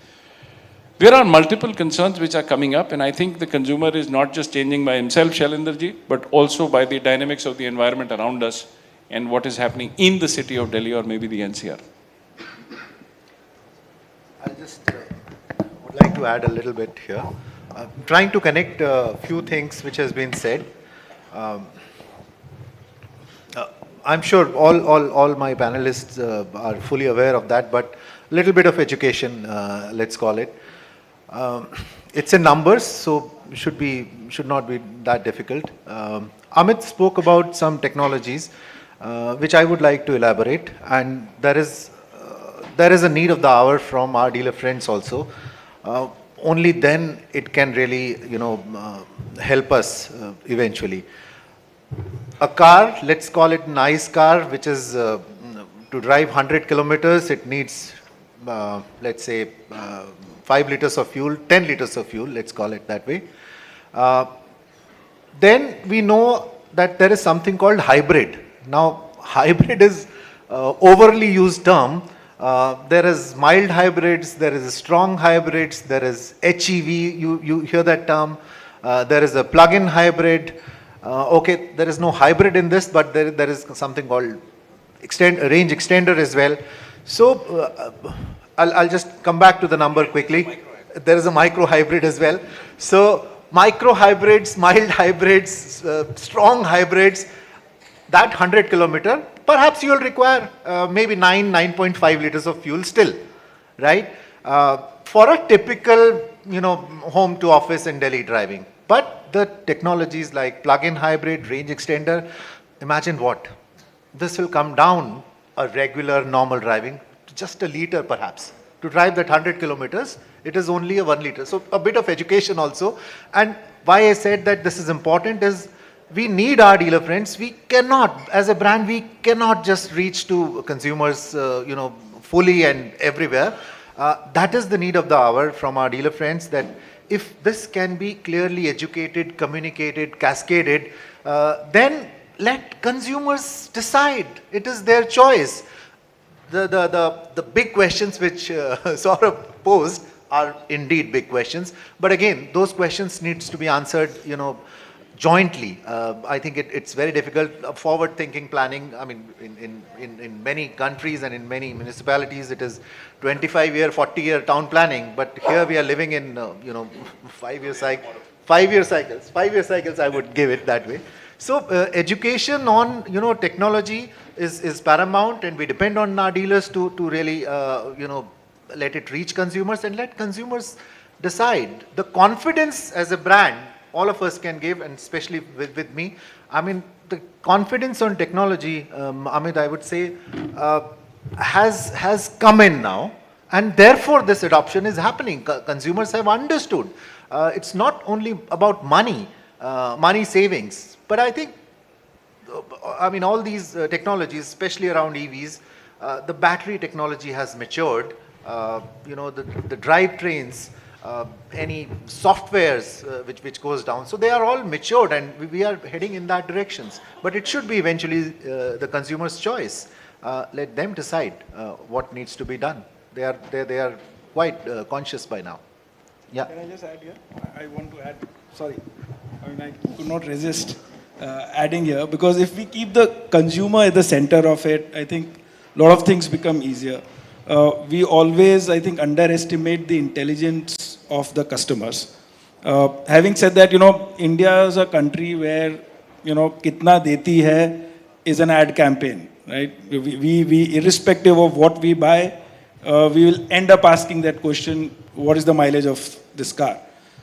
There are multiple concerns which are coming up, and I think the consumer is not just changing by himself, Shailender ji, but also by the dynamics of the environment around us and what is happening in the city of Delhi or maybe the NCR. I just would like to add a little bit here. Trying to connect a few things which has been said. I'm sure all my panelists are fully aware of that, but a little bit of education, let's call it. It's in numbers, so should not be that difficult. Amit spoke about some technologies which I would like to elaborate, and there is a need of the hour from our dealer friends also. Only then it can really, help us eventually. A car, let's call it an ICE car, which is to drive 100 kilometers, it needs, let's say, 5 liters of fuel, 10 liters of fuel, let's call it that way. Then we know that there is something called hybrid. Now, hybrid is overly used term. There is mild hybrids, there is strong hybrids, there is HEV, you hear that term. There is a plug-in hybrid. Okay, there is no hybrid in this, but there is something called range extender as well. So I'll just come back to the number quickly. There is a micro hybrid as well. So micro hybrids, mild hybrids, strong hybrids, that 100 kilometer, perhaps you will require maybe 9.5 liters of fuel still, right? For a typical, home to office in Delhi driving. But the technologies like plug-in hybrid, range extender, imagine what? This will come down a regular normal driving to just a liter perhaps. To drive that 100 kilometers, it is only a 1 liter. So a bit of education also. And why I said that this is important is we need our dealer friends. We cannot, as a brand, we cannot just reach to consumers, fully and everywhere. That is the need of the hour from our dealer friends, that if this can be clearly educated, communicated, cascaded, then let consumers decide. It is their choice. The big questions which Saurabh posed are indeed big questions. But again, those questions needs to be answered, jointly. I think it's very difficult. Forward-thinking planning, I mean, in many countries and in many municipalities, it is 25-year, 40-year town planning. But here we are living in, 5-year cycles. 5-year cycles, I would give it that way. So education on, technology is paramount, and we depend on our dealers to really, let it reach consumers and let consumers decide. The confidence as a brand, all of us can give, and especially with me. I mean, the confidence on technology, Amit, I would say, has come in now, and therefore this adoption is happening. Consumers have understood. It's not only about money savings, but I think, all these technologies, especially around EVs, the battery technology has matured. The drivetrains, any softwares which goes down. So they are all matured, and we are heading in that directions. But it should be eventually the consumer's choice. Let them decide what needs to be done. They are quite conscious by now. Yeah. Can I just add here? I want to add. Sorry, I could not resist adding here, because if we keep the consumer at the center of it, I think a lot of things become easier. We always, I think, underestimate the intelligence of the customers. Having said that, India is a country where, kitna deti hai is an ad campaign, right? We irrespective of what we buy, we will end up asking that question, what is the mileage of this car?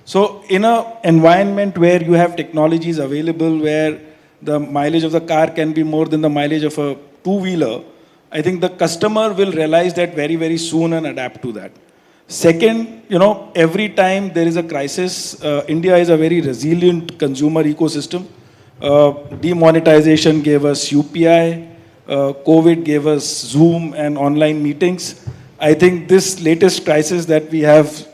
So in an environment where you have technologies available where the mileage of the car can be more than the mileage of a two-wheeler, I think the customer will realize that very, very soon and adapt to that. Second, every time there is a crisis, India is a very resilient consumer ecosystem. Demonetization gave us UPI, COVID gave us Zoom and online meetings. I think this latest crisis that we have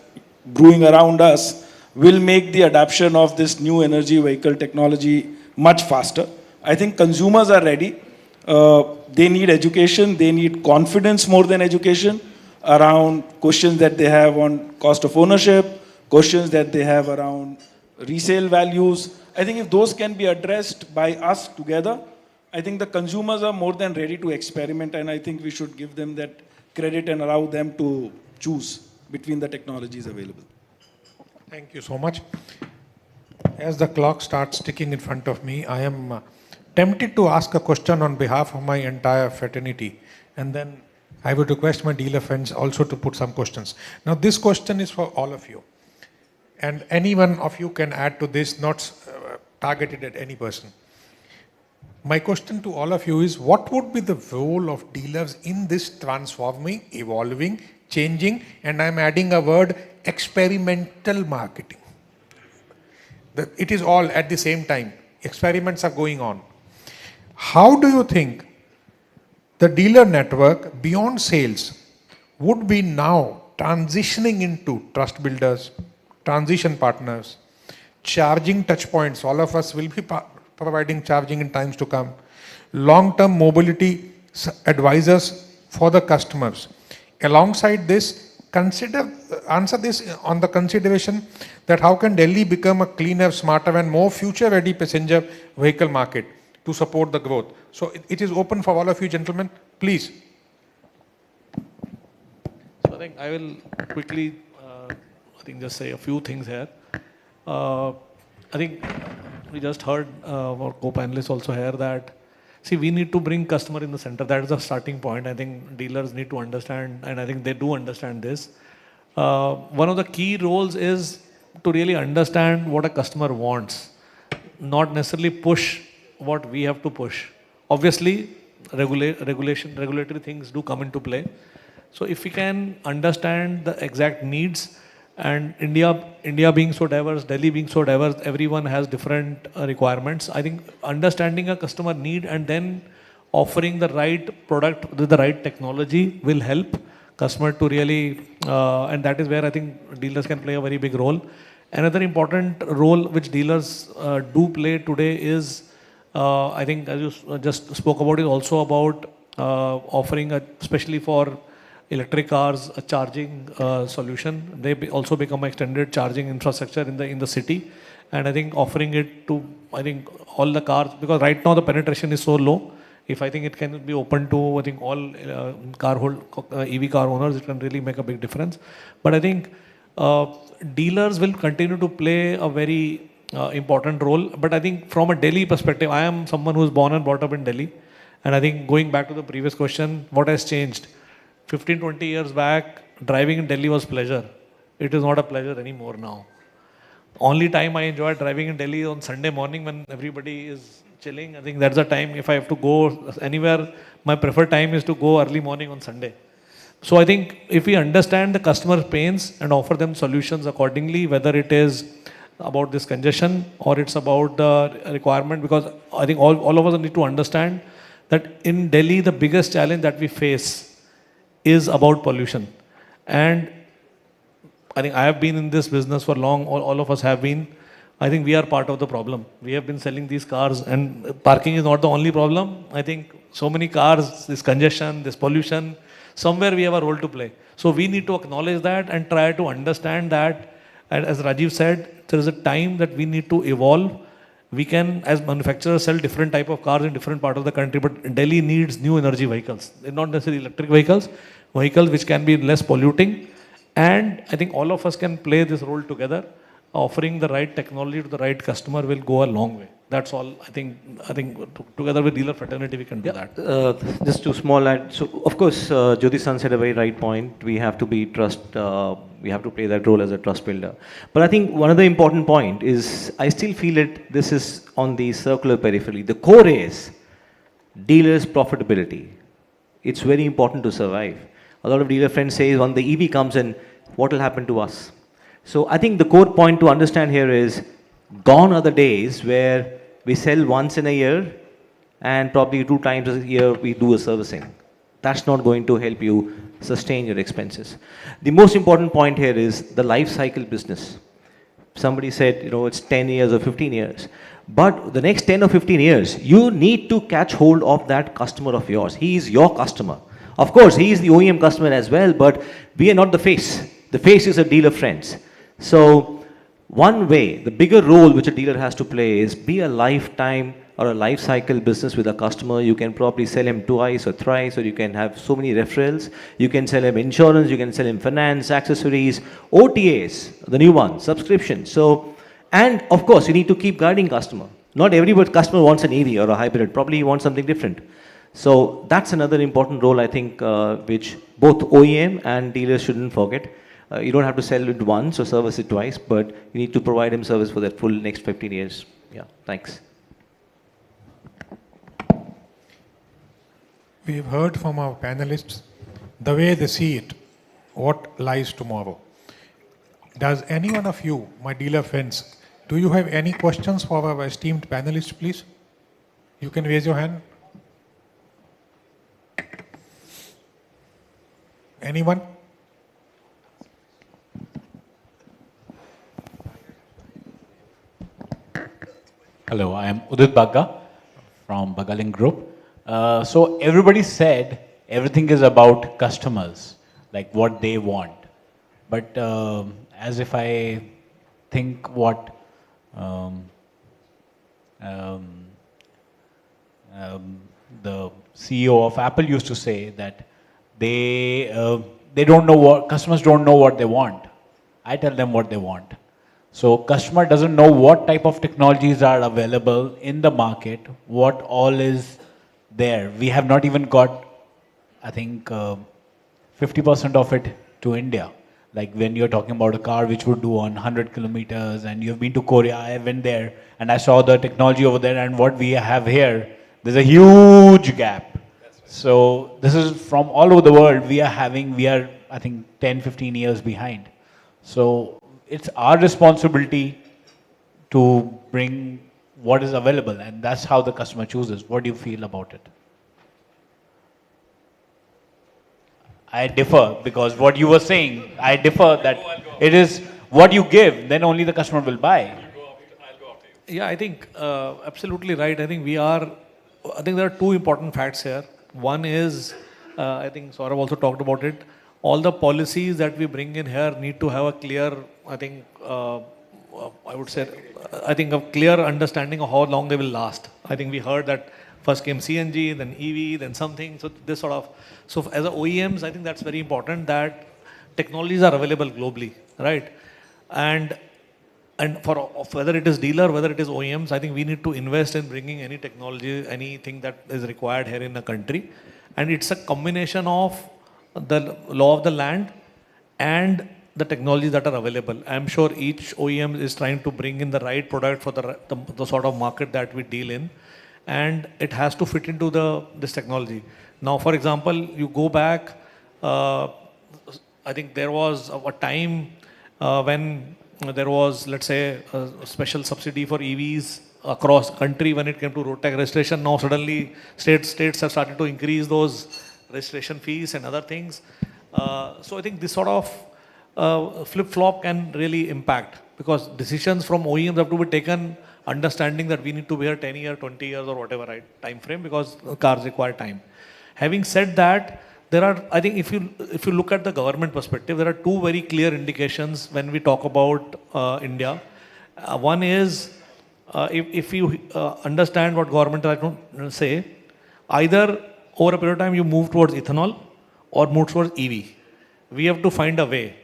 brewing around us will make the adoption of this new energy vehicle technology much faster. I think consumers are ready. They need education, they need confidence more than education around questions that they have on cost of ownership, questions that they have around resale values. I think if those can be addressed by us together, I think the consumers are more than ready to experiment, and I think we should give them that credit and allow them to choose between the technologies available. Thank you so much. As the clock starts ticking in front of me, I am tempted to ask a question on behalf of my entire fraternity, and then I would request my dealer friends also to put some questions. Now, this question is for all of you, and any one of you can add to this, not targeted at any person. My question to all of you is, what would be the role of dealers in this transforming, evolving, changing, and I'm adding a word, experimental marketing? It is all at the same time. Experiments are going on. How do you think the dealer network beyond sales would be now transitioning into trust builders, transition partners, charging touch points? All of us will be providing charging in times to come. Long-term mobility advisors for the customers. Alongside this, answer this on the consideration that how can Delhi become a cleaner, smarter and more future-ready passenger vehicle market to support the growth. So it is open for all of you gentlemen, please. So I think I will quickly, just say a few things here. I think we just heard our co-panelists also here that, see, we need to bring customer in the center. That is the starting point. I think dealers need to understand, and I think they do understand this. One of the key roles is to really understand what a customer wants, not necessarily push what we have to push. Obviously, regulatory things do come into play. So if we can understand the exact needs, and India being so diverse, Delhi being so diverse, everyone has different requirements. I think understanding a customer need and then offering the right product with the right technology will help customer to really, and that is where I think dealers can play a very big role. Another important role which dealers do play today is, I think as you just spoke about, is also about offering, especially for electric cars, a charging solution. They also become extended charging infrastructure in the city, and I think offering it to all the cars, because right now the penetration is so low. If I think it can be open to all EV car owners, it can really make a big difference. But I think dealers will continue to play a very important role. But I think from a Delhi perspective, I am someone who is born and brought up in Delhi, and I think going back to the previous question, what has changed? 15-20 years back, driving in Delhi was pleasure. It is not a pleasure anymore now. Only time I enjoy driving in Delhi on Sunday morning when everybody is chilling. I think that's the time. If I have to go anywhere, my preferred time is to go early morning on Sunday. So I think if we understand the customer pains and offer them solutions accordingly, whether it is about this congestion or it's about the requirement, because I think all of us need to understand that in Delhi, the biggest challenge that we face is about pollution. And I think I have been in this business for long, all of us have been. I think we are part of the problem. We have been selling these cars, and parking is not the only problem. I think so many cars, this congestion, this pollution, somewhere we have a role to play. So we need to acknowledge that and try to understand that. And as Rajeev said, there is a time that we need to evolve. We can, as manufacturers, sell different type of cars in different parts of the country, but Delhi needs new energy vehicles. They're not necessarily electric vehicles, vehicles which can be less polluting. And I think all of us can play this role together. Offering the right technology to the right customer will go a long way. That's all. I think together with dealer fraternity, we can do that. Just to small add. So of course, Jyoti-san said a very right point. We have to be we have to play that role as a trust builder. But I think one of the important point is, I still feel this is on the circular periphery. The core is dealers' profitability It's very important to survive. A lot of dealer friends say when the EV comes in, what will happen to us? So I think the core point to understand here is, gone are the days where we sell once in a year and probably 2 times a year we do a servicing. That's not going to help you sustain your expenses. The most important point here is the life cycle business. Somebody said, it's 10 years or 15 years. But the next 10 or 15 years, you need to catch hold of that customer of yours. He is your customer. Of course, he is the OEM customer as well, but we are not the face. The face is a dealer friends. So one way, the bigger role which a dealer has to play is be a lifetime or a life cycle business with a customer. You can probably sell him twice or thrice, or you can have so many referrals. You can sell him insurance, you can sell him finance, accessories, OTAs, the new one, subscriptions. So, and of course, you need to keep guiding customer. Not every customer wants an EV or a hybrid. Probably he wants something different. So that's another important role, I think, which both OEM and dealers shouldn't forget. You don't have to sell it once or service it twice, but you need to provide him service for that full next 15 years. Yeah, thanks. We've heard from our panelists the way they see it, what lies tomorrow. Does any one of you, my dealer friends, do you have any questions for our esteemed panelists, please? You can raise your hand. Anyone? Hello, I am Udit Bagga from Bagaling Group. So everybody said everything is about customers, like what they want. But as if I think what the CEO of Apple used to say, that they don't know what, customers don't know what they want. I tell them what they want. So customer doesn't know what type of technologies are available in the market, what all is there. We have not even got, I think, 50% of it to India. Like when you're talking about a car which would do on 100 kilometers, and you've been to Korea, I went there and I saw the technology over there, and what we have here, there's a huge gap. So this is from all over the world. We are, I think, 10, 15 years behind. So it's our responsibility to bring what is available, and that's how the customer chooses. What do you feel about it? I differ, because what you were saying, I differ that it is what you give, then only the customer will buy. Yeah, I think absolutely right. I think there are two important facts here. One is, I think Saurabh also talked about it, all the policies that we bring in here need to have a clear, I think, I would say, I think a clear understanding of how long they will last. I think we heard that first came CNG, then EV, then something. So this sort of, so as a OEMs, I think that's very important that technologies are available globally, right? And for whether it is dealer, whether it is OEMs, I think we need to invest in bringing any technology, anything that is required here in the country. And it's a combination of the law of the land and the technologies that are available. I'm sure each OEM is trying to bring in the right product for the sort of market that we deal in. And it has to fit into this technology. Now, for example, you go back, I think there was a time when there was, let's say, a special subsidy for EVs across country when it came to road tax registration. Now suddenly states have started to increase those registration fees and other things. So I think this sort of flip-flop can really impact, because decisions from OEMs have to be taken understanding that we need to bear 10 years, 20 years or whatever, right, time frame, because cars require time. Having said that, there are, I think if you look at the government perspective, there are two very clear indications when we talk about India. One is, if you understand what government are trying to say, either over a period of time you move towards ethanol or move towards EV. We have to find a way.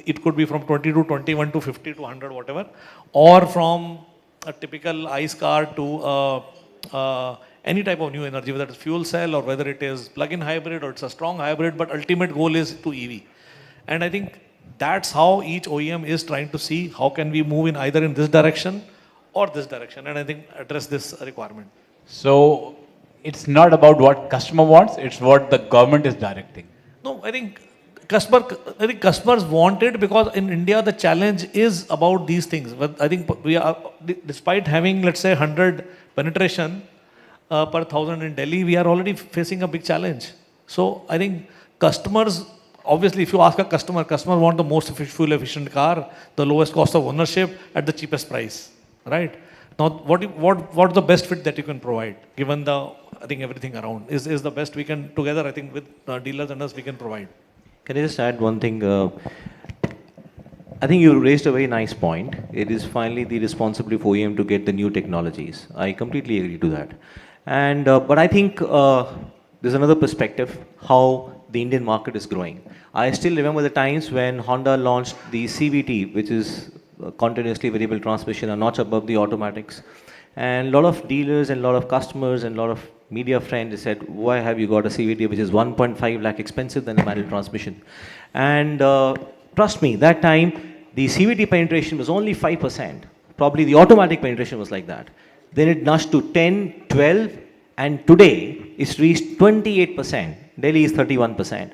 It could be from 20 to 21 to 50 to 100, whatever, or from a typical ICE car to any type of new energy, whether it's fuel cell or whether it is plug-in hybrid or it's a strong hybrid, but ultimate goal is to EV. And I think that's how each OEM is trying to see how can we move in either in this direction or this direction, and I think address this requirement. So it's not about what customer wants, it's what the government is directing. No, I think customers want it because in India the challenge is about these things. But I think we are, despite having, let's say, 100 penetration per 1,000 in Delhi, we are already facing a big challenge. So I think customers, obviously, if you ask a customer want the most fuel efficient car, the lowest cost of ownership at the cheapest price, right? Now, what the best fit that you can provide, given the, I think everything around is the best we can together. I think with dealers and us, we can provide. Can I just add one thing? I think you raised a very nice point. It is finally the responsibility for OEM to get the new technologies. I completely agree to that. And but I think there's another perspective how the Indian market is growing. I still remember the times when Honda launched the CVT, which is continuously variable transmission, a notch above the automatics. And a lot of dealers and a lot of customers and a lot of media friends said, why have you got a CVT which is 1.5 lakh expensive than a manual transmission? And trust me, that time the CVT penetration was only 5%. Probably the automatic penetration was like that. Then it nudged to 10, 12, and today it's reached 28%. Delhi is 31%.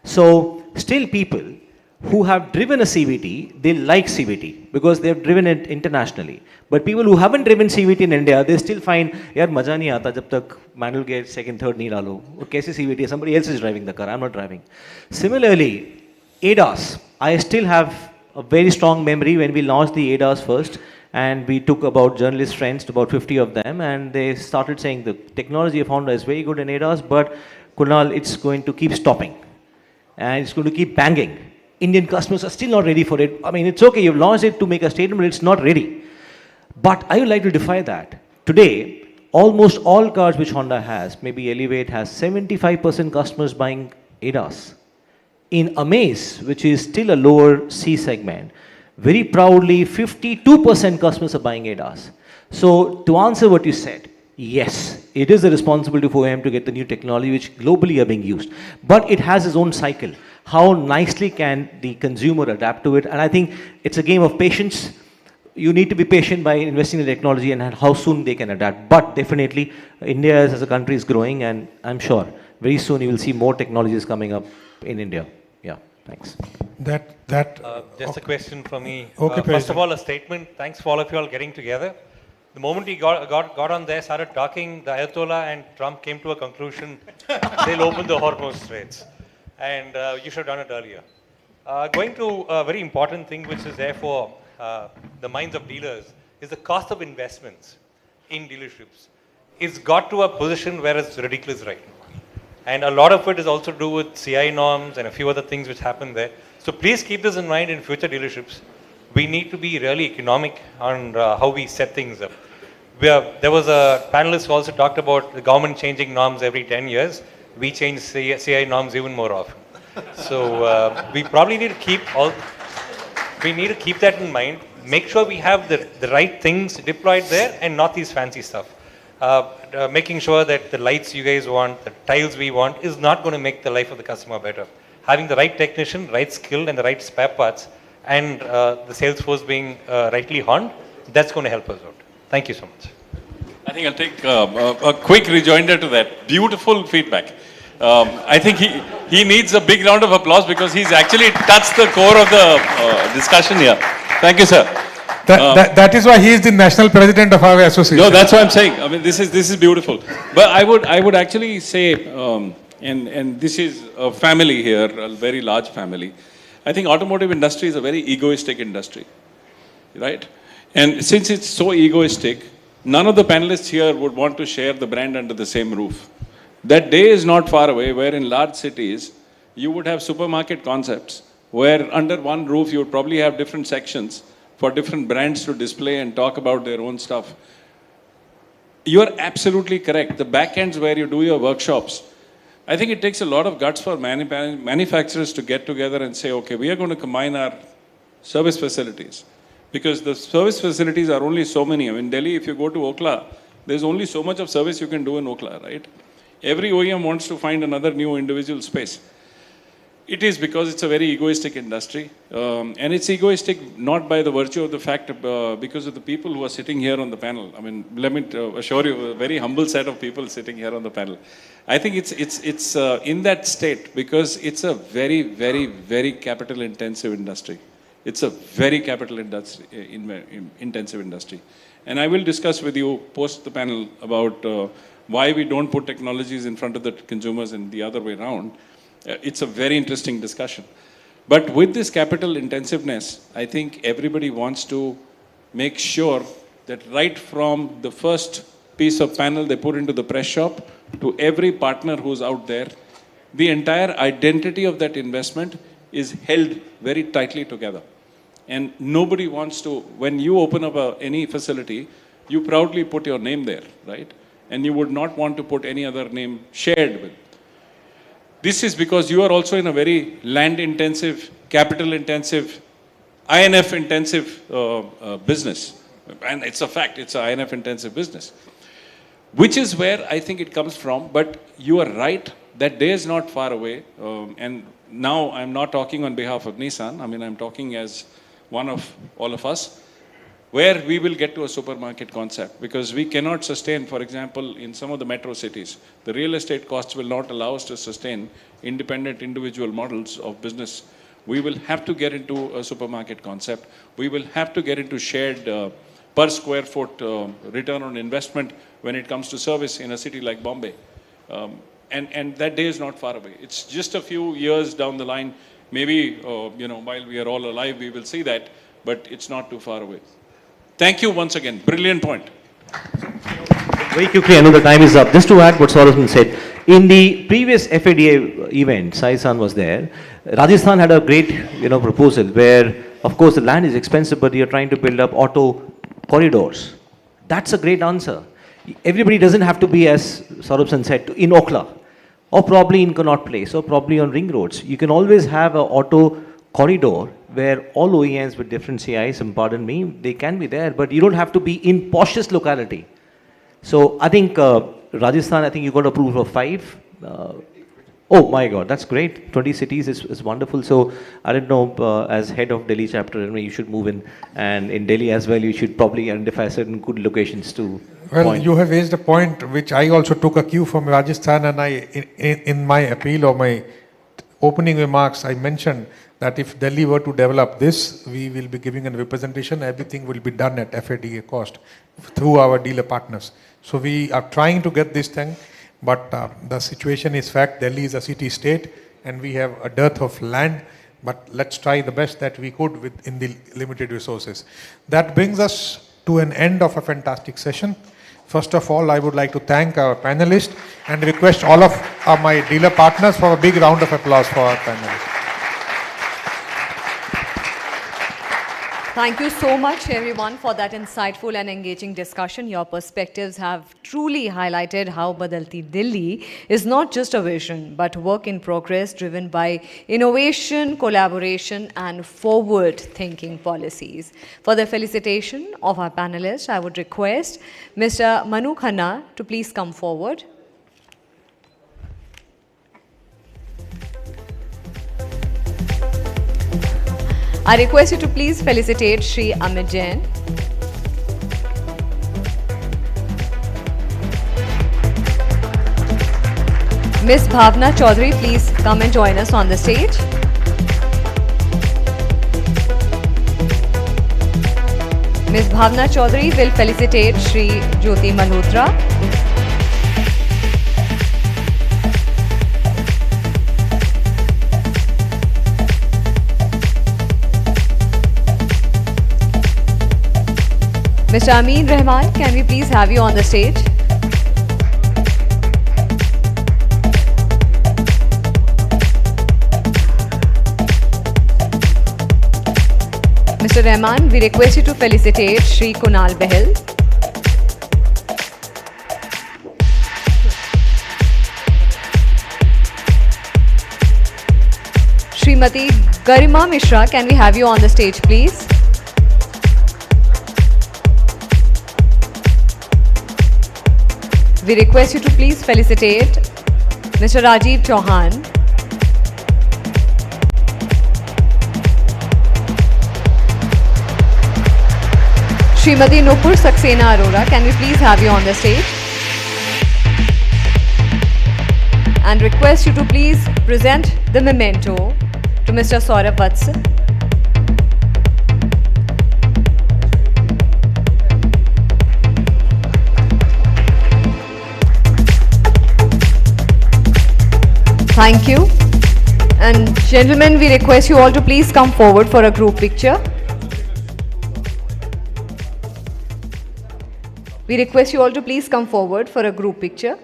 So still people who have driven a CVT, they like CVT because they have driven it internationally. But people who haven't driven CVT in India, they still find, yaar maza nahi aata jab tak manual gear second, third nahi dalo. Or kaise CVT, somebody else is driving the car, I'm not driving. Similarly, ADAS, I still have a very strong memory when we launched the ADAS first, and we took about journalist friends, to about 50 of them, and they started saying the technology of Honda is very good in ADAS, but Kunal, it's going to keep stopping. And it's going to keep banging. Indian customers are still not ready for it. I mean, it's okay, you've launched it to make a statement, but it's not ready. But I would like to defy that. Today, almost all cars which Honda has, maybe Elevate has 75% customers buying ADAS. In Amaze, which is still a lower C segment, very proudly 52% customers are buying ADAS. So to answer what you said, yes, it is the responsibility for OEM to get the new technology which globally are being used. But it has its own cycle. How nicely can the consumer adapt to it? And I think it's a game of patience. You need to be patient by investing in technology and how soon they can adapt. But definitely, India as a country is growing, and I'm sure very soon you will see more technologies coming up in India. Yeah, thanks. Just a question from me. Okay, first of all, a statement. Thanks for all of you all getting together. The moment he got on there, started talking, the Ayatollah and Trump came to a conclusion. They'll open the Hormuz Straits. And you should have done it earlier. Going to a very important thing which is there for the minds of dealers is the cost of investments in dealerships. It's got to a position where it's ridiculous right now. And a lot of it is also to do with CI norms and a few other things which happen there. So please keep this in mind in future dealerships. We need to be really economic on how we set things up. There was a panelist who also talked about the government changing norms every 10 years. We change CI norms even more often. So we probably need to keep that in mind. Make sure we have the right things deployed there and not these fancy stuff. Making sure that the lights you guys want, the tiles we want, is not going to make the life of the customer better. Having the right technician, right skill, and the right spare parts, and the sales force being rightly honed, that's going to help us out. Thank you so much. I think I'll take a quick rejoinder to that. Beautiful feedback. I think he needs a big round of applause because he's actually touched the core of the discussion here. Thank you, sir. That is why he is the national president of our association. No, that's what I'm saying. I mean, this is beautiful. But I would actually say, and this is a family here, a very large family. I think automotive industry is a very egoistic industry, right? And since it's so egoistic, none of the panelists here would want to share the brand under the same roof. That day is not far away where in large cities, you would have supermarket concepts where under one roof you would probably have different sections for different brands to display and talk about their own stuff. You are absolutely correct. The back ends where you do your workshops, I think it takes a lot of guts for manufacturers to get together and say, okay, we are going to combine our service facilities. Because the service facilities are only so many. I mean, in Delhi, if you go to Okla, there's only so much of service you can do in Okla, right? Every OEM wants to find another new individual space. It is because it's a very egoistic industry. And it's egoistic not by the virtue of the fact, because of the people who are sitting here on the panel. I mean, let me assure you, a very humble set of people sitting here on the panel. I think it's in that state because it's a very, very, very capital intensive industry. It's a very capital intensive industry. And I will discuss with you post the panel about why we don't put technologies in front of the consumers and the other way around. It's a very interesting discussion. But with this capital intensiveness, I think everybody wants to make sure that right from the first piece of panel they put into the press shop to every partner who's out there, the entire identity of that investment is held very tightly together. And nobody wants to, when you open up any facility, you proudly put your name there, right? And you would not want to put any other name shared with. This is because you are also in a very land intensive, capital intensive, INF intensive business. And it's a fact, it's an INF intensive business. Which is where I think it comes from, but you are right, that day is not far away. And now I'm not talking on behalf of Nissan, I mean I'm talking as one of all of us, where we will get to a supermarket concept, because we cannot sustain, for example, in some of the metro cities, the real estate costs will not allow us to sustain independent individual models of business. We will have to get into a supermarket concept. We will have to get into shared per square foot return on investment when it comes to service in a city like Bombay. And that day is not far away. It's just a few years down the line. Maybe, while we are all alive, we will see that, but it's not too far away. Thank you once again. Brilliant point. Very quickly, I know the time is up. Just to add what Saurabh said, in the previous FADA event, Sai-san was there. Rajasthan had a great, proposal where, of course, the land is expensive, but you're trying to build up auto corridors. That's a great answer. Everybody doesn't have to be, as Saurabh said, in Okhla, or probably in Connaught Place, or probably on ring roads. You can always have an auto corridor where all OEMs with different CIs, and pardon me, they can be there, but you don't have to be in poshest locality. So I think Rajasthan, I think you got approval of 5. Oh my God, that's great. 20 cities is wonderful. So I don't know, as head of Delhi chapter, you should move in. And in Delhi as well, you should probably identify certain good locations to point. You have raised a point which I also took a cue from Rajasthan, and in my appeal or my opening remarks, I mentioned that if Delhi were to develop this, we will be giving a representation. Everything will be done at FADA cost through our dealer partners. So we are trying to get this thing, but the situation is fact. Delhi is a city state, and we have a dearth of land. But let's try the best that we could within the limited resources. That brings us to an end of a fantastic session. First of all, I would like to thank our panelists and request all of my dealer partners for a big round of applause for our panelists. Thank you so much, everyone, for that insightful and engaging discussion. Your perspectives have truly highlighted how Badalti Dilli is not just a vision, but work in progress driven by innovation, collaboration, and forward-thinking policies. For the felicitation of our panelists, I would request Mr. Manu Khanna to please come forward. I request you to please felicitate Shri Amit Jain. Ms. Bhavna Chaudhary, please come and join us on the stage. Ms. Bhavna Chaudhary will felicitate Shri Jyoti Malhotra. Mr. Amin Rahman, can we please have you on the stage? Mr. Rahman, we request you to felicitate Shri Kunal Behl. Srimati Garima Mishra, can we have you on the stage, please? We request you to please felicitate Mr. Rajeev Chauhan. Srimati Nupur Saxena Arora, can we please have you on the stage? And request you to please present the memento to Mr. Saurabh Vatsa. Thank you. And gentlemen, we request you all to please come forward for a group picture. We request you all to please come forward for a group picture.